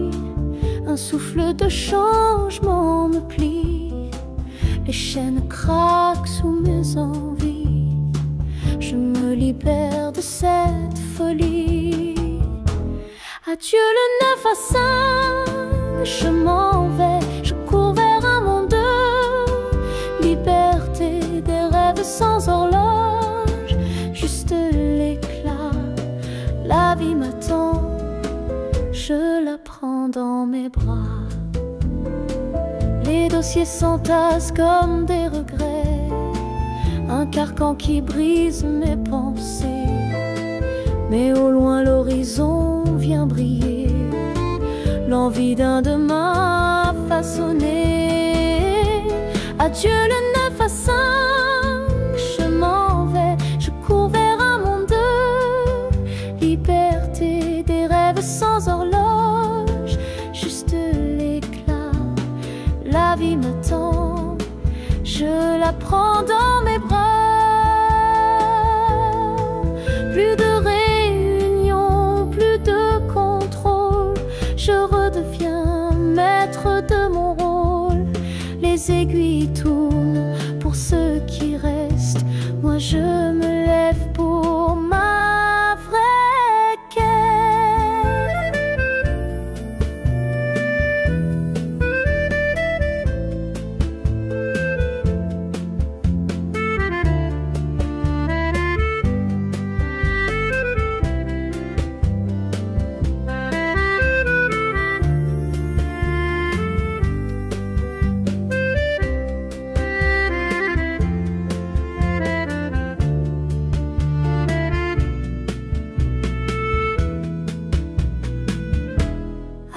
un souffle de changement me plie. Les chaînes craquent sous mes envies, je me libère de cette folie. Adieu le 9 à 5, je m'en vais, je cours vers un monde de liberté, des rêves sans horloge, juste l'éclat. La vie m'attend, je la prends dans mes bras. Les dossiers s'entassent comme des regrets, un carcan qui brise mes pensées. Mais au loin l'horizon vient briller, l'envie d'un demain façonné. Adieu le 9 à 5, je m'en vais, je cours vers un monde de liberté, des rêves sans horloge, juste l'éclat. La vie m'attend, je la prends dans mes bras. Plus de réunion, plus de contrôle, je redeviens maître de mon rôle. Les aiguilles tournent pour ceux qui restent, moi je me lève pour ma vraie quête.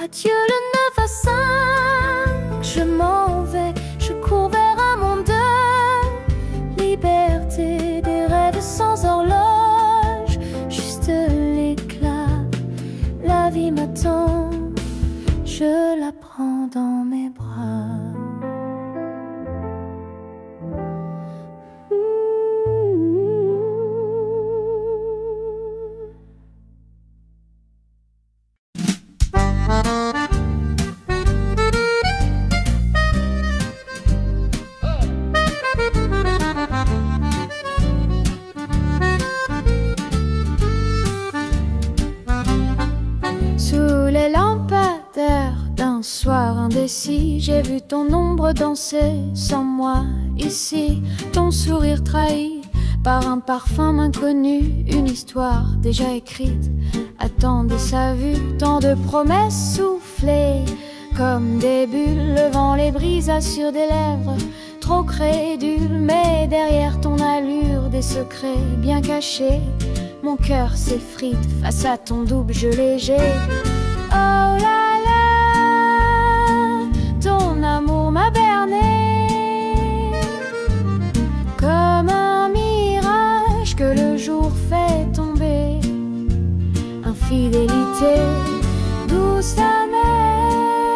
Adieu le 9 à 5, je m'en vais, je cours vers un monde de liberté, des rêves sans horloge, juste l'éclat. La vie m'attend, je la prends dans mes bras. Sous les lampadaires d'un soir indécis, j'ai vu ton ombre danser sans moi ici. Ton sourire trahi par un parfum inconnu, une histoire déjà écrite attendait sa vue. Tant de promesses soufflées comme des bulles, le vent les brisa sur des lèvres trop crédules. Mais derrière ton allure, des secrets bien cachés, mon cœur s'effrite face à ton double jeu léger. Oh là là, ton amour m'a berné comme un mirage que le jour fait tomber. Infidélité douce amère,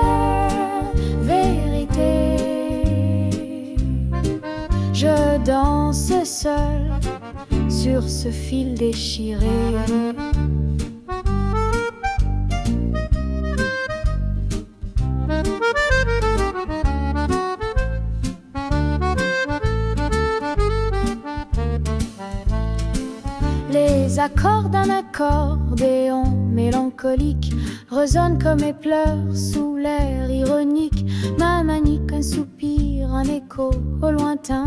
seul sur ce fil déchiré. Les accords d'un accordéon mélancolique résonnent comme mes pleurs sous l'air ironique. Ma manique, un soupir, un écho au lointain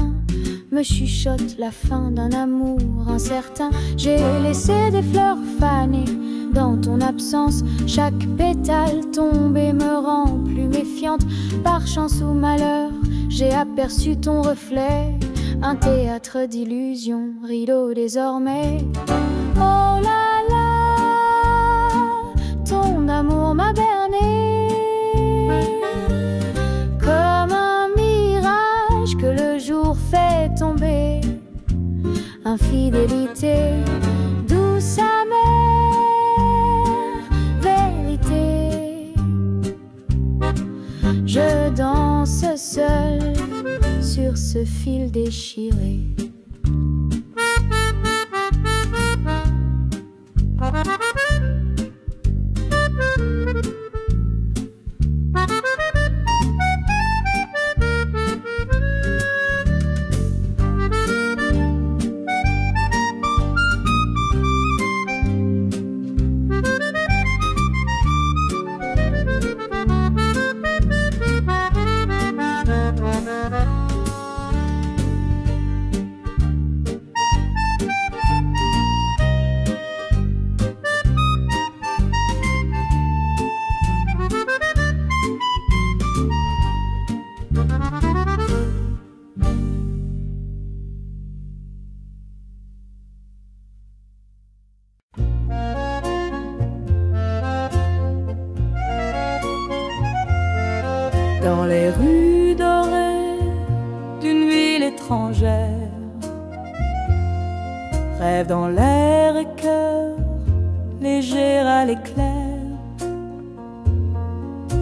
me chuchote la fin d'un amour incertain. J'ai laissé des fleurs fanées dans ton absence. Chaque pétale tombé me rend plus méfiante. Par chance ou malheur, j'ai aperçu ton reflet. Un théâtre d'illusions, rideau désormais. Oh là là, ton amour m'a berné comme un mirage que le jour fait tomber. Infidélité, douce amère, vérité. Je danse seule sur ce fil déchiré. Dans les rues dorées d'une ville étrangère, rêve dans l'air et cœur léger à l'éclair.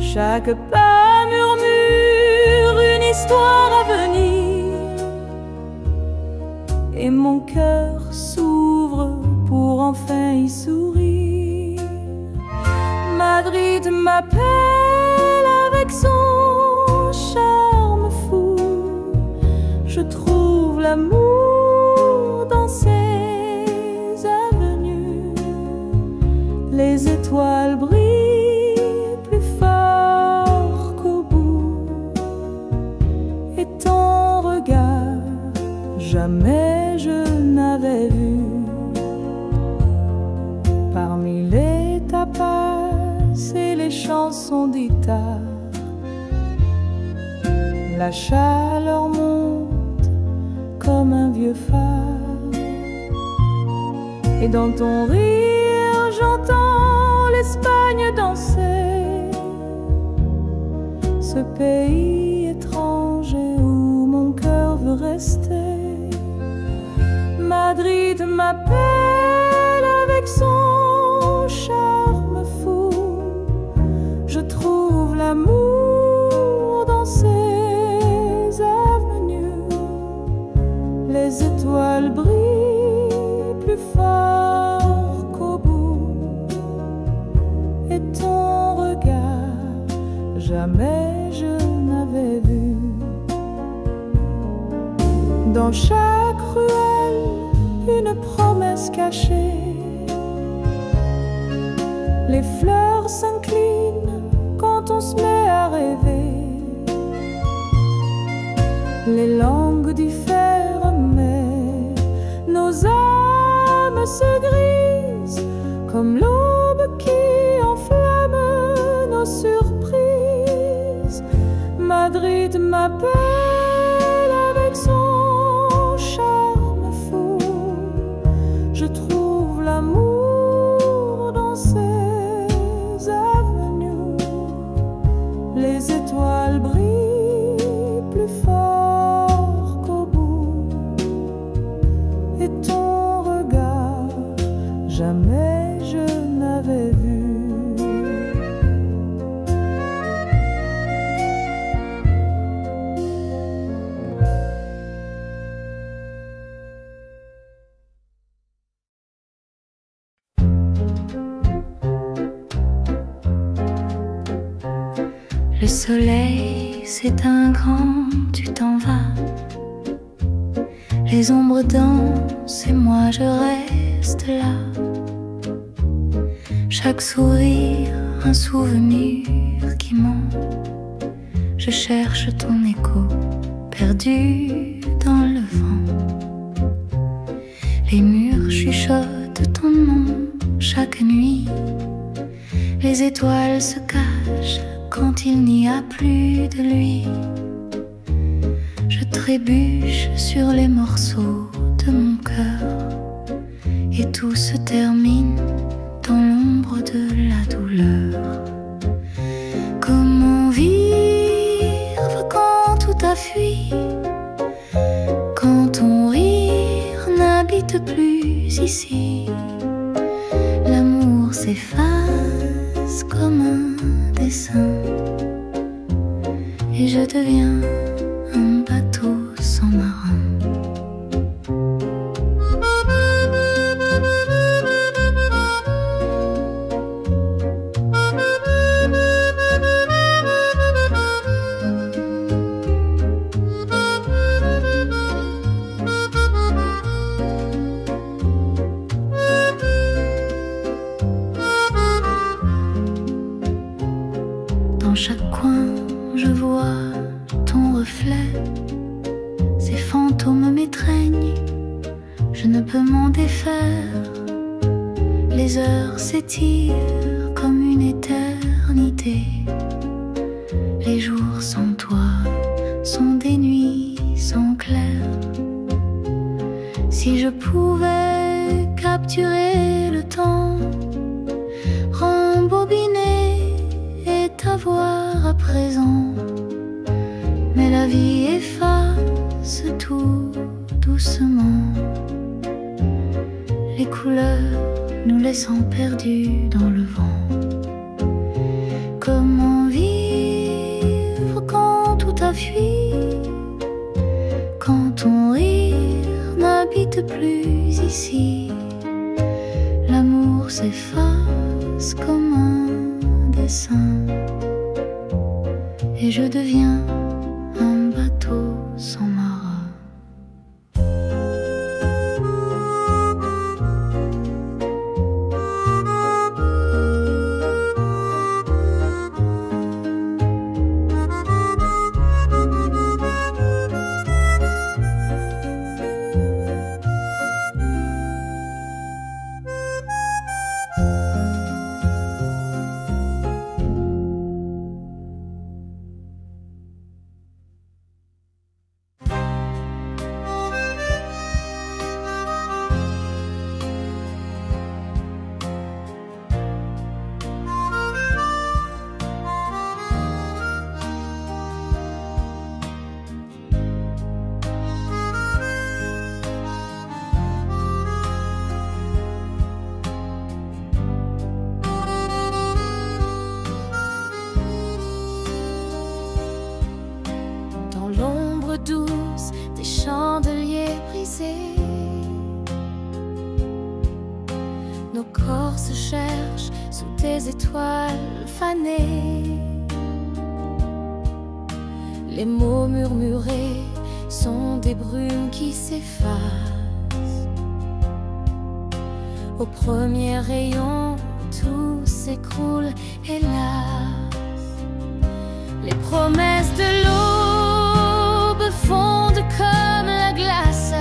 Chaque pas murmure une histoire à venir, et mon cœur s'ouvre pour enfin y sourire. Madrid m'appelle avec son charme fou. Je trouve l'amour dans ses avenues. Les étoiles brillent plus fort qu'au bout, et ton regard jamais je n'avais vu. Parmi les tapas et les chansons d'Ita, la chaleur monte comme un vieux phare, et dans ton rire j'entends l'Espagne danser, ce pays étranger où mon cœur veut rester. Madrid m'appelle avec son charme fou. Je trouve l'amour dans ses avenues. Les étoiles brillent plus fort qu'au bout, et ton regard jamais je n'avais vu. Dans chaque ruelle une promesse cachée, les fleurs s'inclinent quand on se met à rêver. Les langues diffèrent mais nos âmes se grisent comme l'aube qui enflamme nos surprises. Madrid m'appelle avec son charme fou. Je trouve l'amour dans ses avenues. Les étoiles brillent plus fort qu'au bout, et ton regard jamais je n'avais vu. Le soleil s'éteint quand tu t'en vas. Les ombres dansent et moi je reste là. Chaque sourire, un souvenir qui monte. Je cherche ton écho, perdu dans le vent. Les murs chuchotent ton nom chaque nuit. Les étoiles se cachent quand il n'y a plus de lui. Je trébuche sur les morceaux de mon cœur et tout se termine dans l'ombre de la douleur. Comment vivre quand tout a fui, quand ton rire n'habite plus ici? L'amour s'efface comme un dessin et je deviens un bateau sans marin. Dans chaque coin, je vois ton reflet. Ces fantômes m'étreignent, je ne peux m'en défaire. Les heures s'étirent comme une éternité. Les jours sans toi sont des nuits sans clair. Si je pouvais capturer le temps, rembobiner et t'avoir à présent, mais la vie efface tout doucement. Les couleurs nous laissant perdus dans le vent. Comment vivre quand tout a fui, quand ton rire n'habite plus ici? L'amour s'efface comme un dessin et je deviens un bateau sans marin. Douce des chandeliers brisés, nos corps se cherchent sous des étoiles fanées. Les mots murmurés sont des brumes qui s'effacent. Au premier rayon, tout s'écroule, hélas. Les promesses de l'aube fondent comme la glace.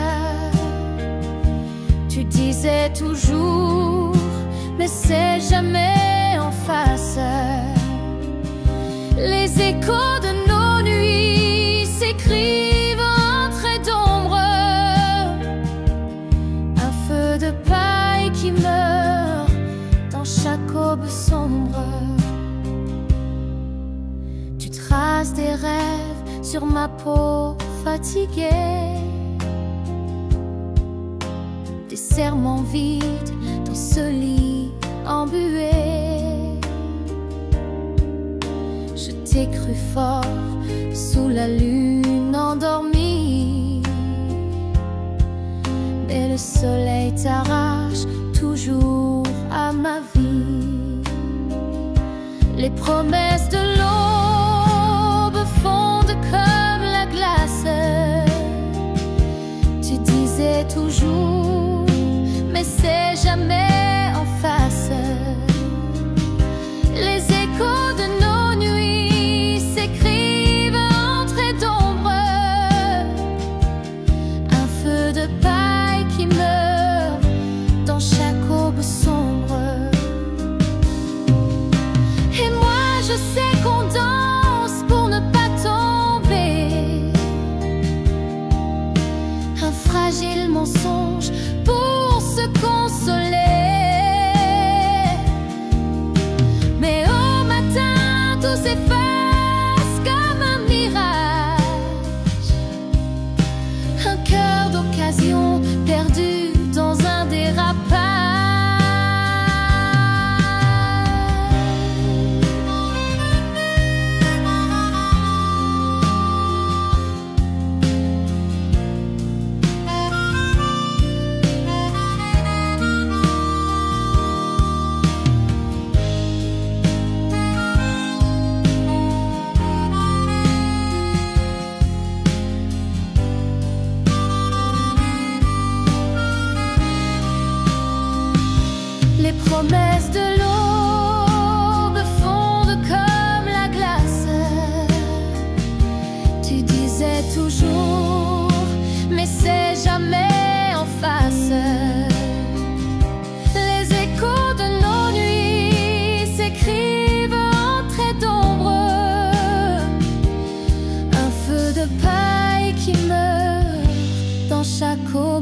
Tu disais toujours, mais c'est jamais en face. Les échos de nos nuits s'écrivent en traits d'ombre. Un feu de paille qui meurt dans chaque aube sombre. Tu traces des rêves sur ma peau fatiguée, des serments vides dans ce lit embué. Je t'ai cru fort sous la lune endormie, mais le soleil t'arrache toujours à ma vie. Les promesses de l'eau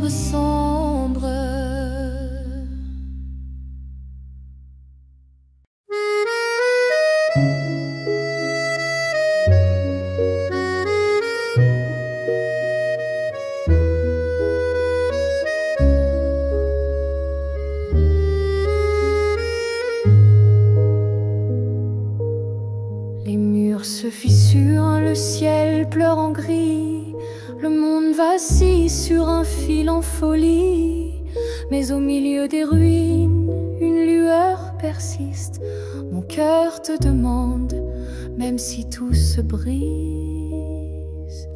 l'ombre sombre. Les murs se fissurent, le ciel pleure en gris, le monde vacille sur un fil en folie. Mais au milieu des ruines, une lueur persiste. Mon cœur te demande, même si tout se brise.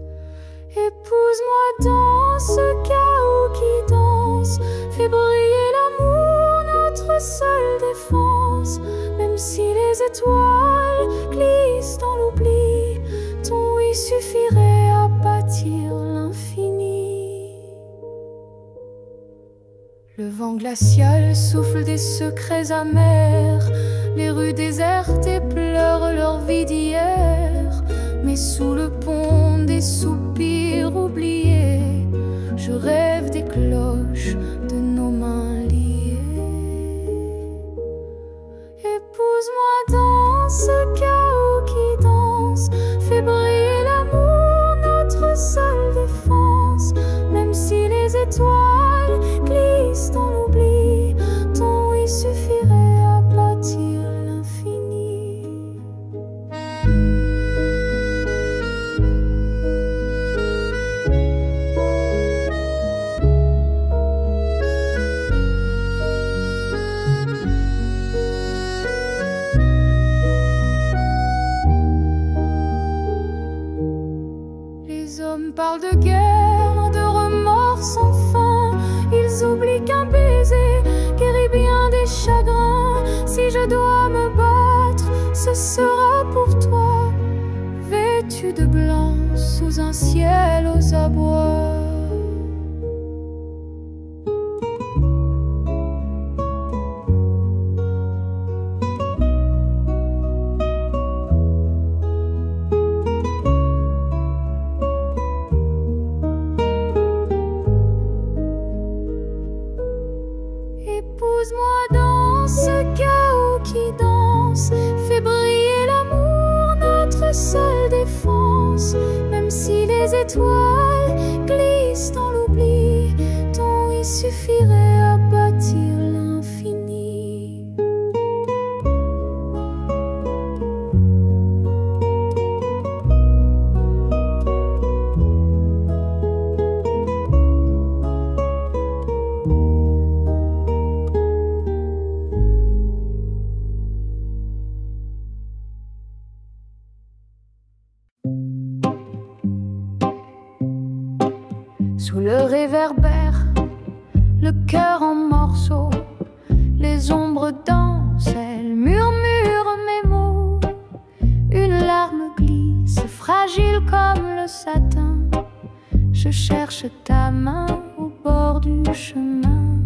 Épouse-moi dans ce chaos qui danse, fais briller l'amour, notre seule défense. Même si les étoiles glissent dans l'oubli, ton oui suffirait à bâtir l'infini. Le vent glacial souffle des secrets amers, les rues désertes pleurent leur vie d'hier. Mais sous le pont des soupirs oubliés, je rêve des cloches de nos mains liées. Épouse-moi dans ce chaos qui danse, fais briller l'amour, notre seule défense. Même si les étoiles glissent dans l'oubli, ton oui suffirait à bâtir l'infini. Les hommes parlent de guerre, de remords sans fin. Ils oublient qu'un baiser guérit bien des chagrins. Si je dois me battre, ce sera pour toi, vêtu de blanc sous un ciel aux abois. Épouse-moi dans ce chaos qui danse, fais briller l'amour, notre seule défense. Même si les étoiles glissent dans l'oubli, ton oui suffirait à bâtir l'infini. Sous le réverbère, le cœur en morceaux, les ombres dansent, elles murmurent mes mots. Une larme glisse, fragile comme le satin. Je cherche ta main au bord du chemin.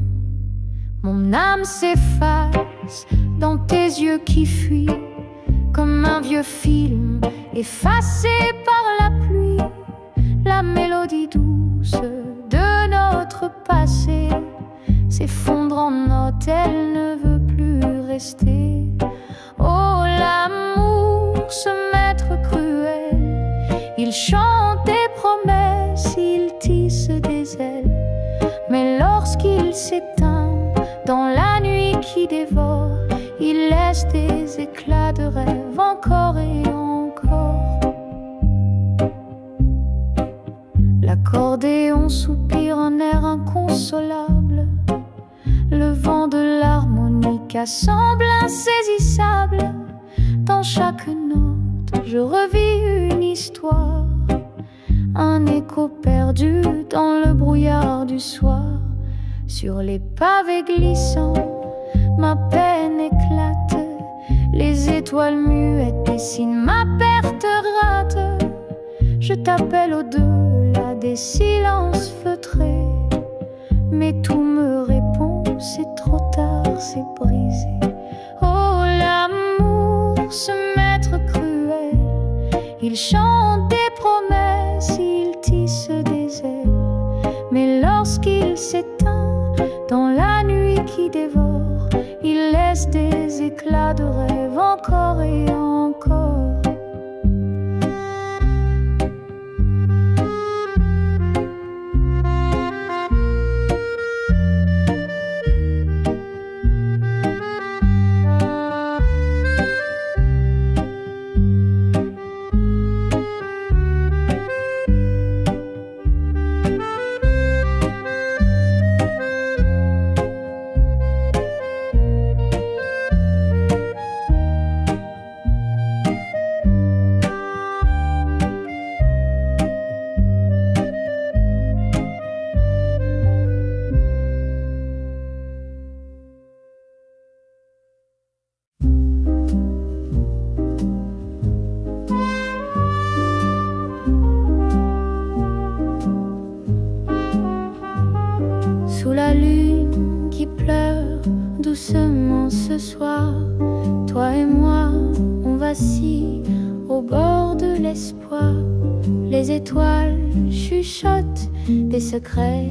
Mon âme s'efface dans tes yeux qui fuient, comme un vieux film effacé par la pluie. La mélodie douce de notre passé s'effondre en notes, elle ne veut plus rester. Oh, l'amour, ce maître cruel, il chante des promesses, il tisse des ailes. Mais lorsqu'il s'éteint dans la nuit qui dévore, il laisse des éclats de rêve encore et encore. L'accordéon soupire un air inconsolable. Le vent de l'harmonica semble insaisissable. Dans chaque note, je revis une histoire, un écho perdu dans le brouillard du soir. Sur les pavés glissants, ma peine éclate. Les étoiles muettes dessinent ma perte rate. Je t'appelle au-delà des silences feutrés, mais tout me répond, c'est trop tard, c'est brisé. Oh, l'amour, ce maître cruel, il chante des promesses, il tisse des ailes. Mais lorsqu'il ciel s'éteint dans la nuit qui dévore. Il laisse des éclats de rêve encore et encore. Sous la lune qui pleure doucement ce soir, toi et moi, on vacille au bord de l'espoir. Les étoiles chuchotent des secrets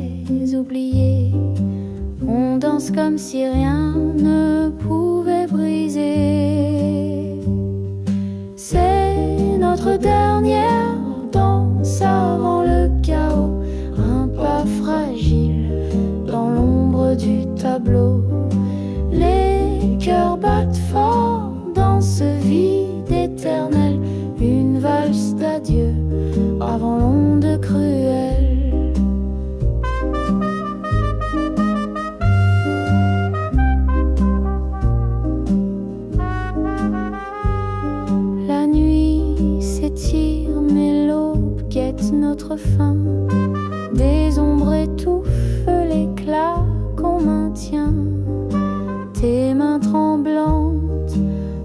oubliés. On danse comme si rien ne pouvait briser. C'est notre dernière danse avant le chaos, un pas fragile dans l'ombre du tableau. Les cœurs battent fort dans ce vide éternel, une valse d'adieu avant l'onde cruelle. La nuit s'étire mais l'aube guette notre fin. Des ombres étouffent l'éclat qu'on maintient. Tes mains tremblantes,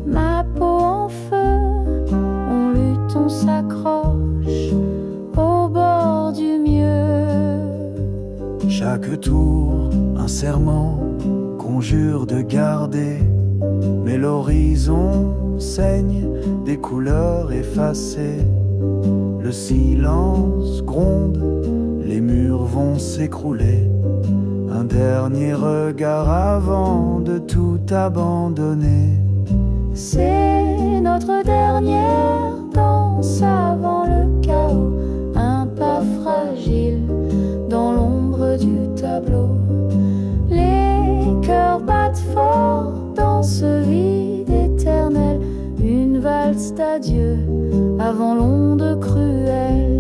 ma peau en feu, on lutte, on s'accroche au bord du mieux. Chaque tour, un serment, conjure de garder, mais l'horizon saigne des couleurs effacées. Le silence gronde, les murs vont s'écrouler. Un dernier regard avant de tout abandonner. C'est notre dernière danse avant le chaos, un pas fragile dans l'ombre du tableau. Les cœurs battent fort dans ce vide éternel, une valse d'adieu avant l'onde cruelle.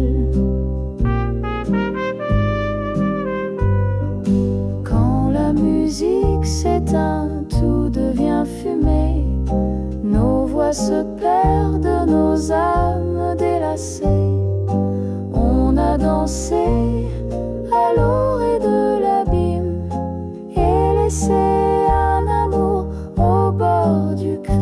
La musique s'éteint, tout devient fumée. Nos voix se perdent, nos âmes délacées. On a dansé à l'orée de l'abîme et laissé un amour au bord du crime.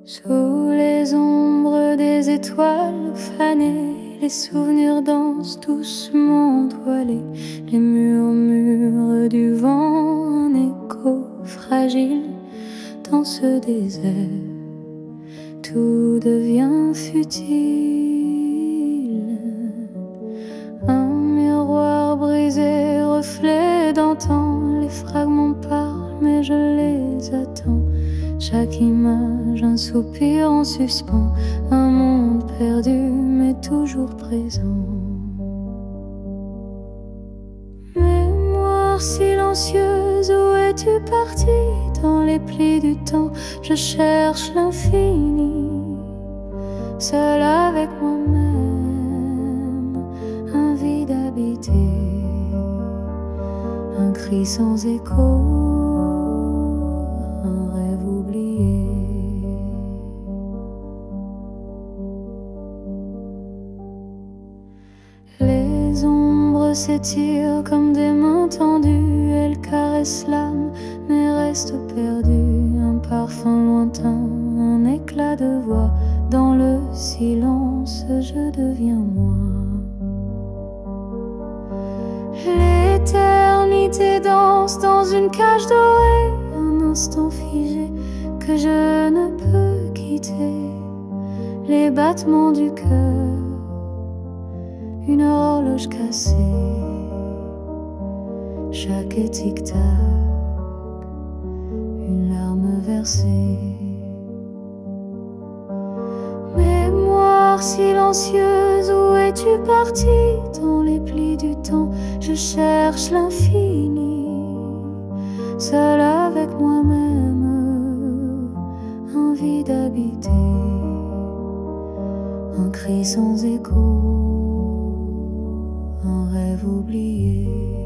Sous les ombres des étoiles fanées, les souvenirs dansent doucement entoilés. Les murmures du vent, un écho fragile dans ce désert. Tout devient futile. Un miroir brisé, reflet d'antan. Les fragments parlent mais je les attends. Chaque image, un soupir en suspens, un monde perdu mais toujours présent. Mémoire silencieuse, où es-tu partie? dans les plis du temps. Je cherche l'infini, seul avec moi-même, un vide habité, un cri sans écho, un rêve oublié. Les ombres s'étirent comme des mains tendues, elles caressent l'âme mais restent perdues. Un parfum lointain, un éclat de voix, dans le silence je deviens moi. L'éternité danse dans une cage dorée, un instant figé que je ne peux quitter. Les battements du cœur, une horloge cassée, chaque tic-tac, une larme versée. Mémoire silencieuse, où es-tu parti? Dans les plis du temps, je cherche l'infini, seul avec moi-même, un vide habité, un cri sans écho, un rêve oublié.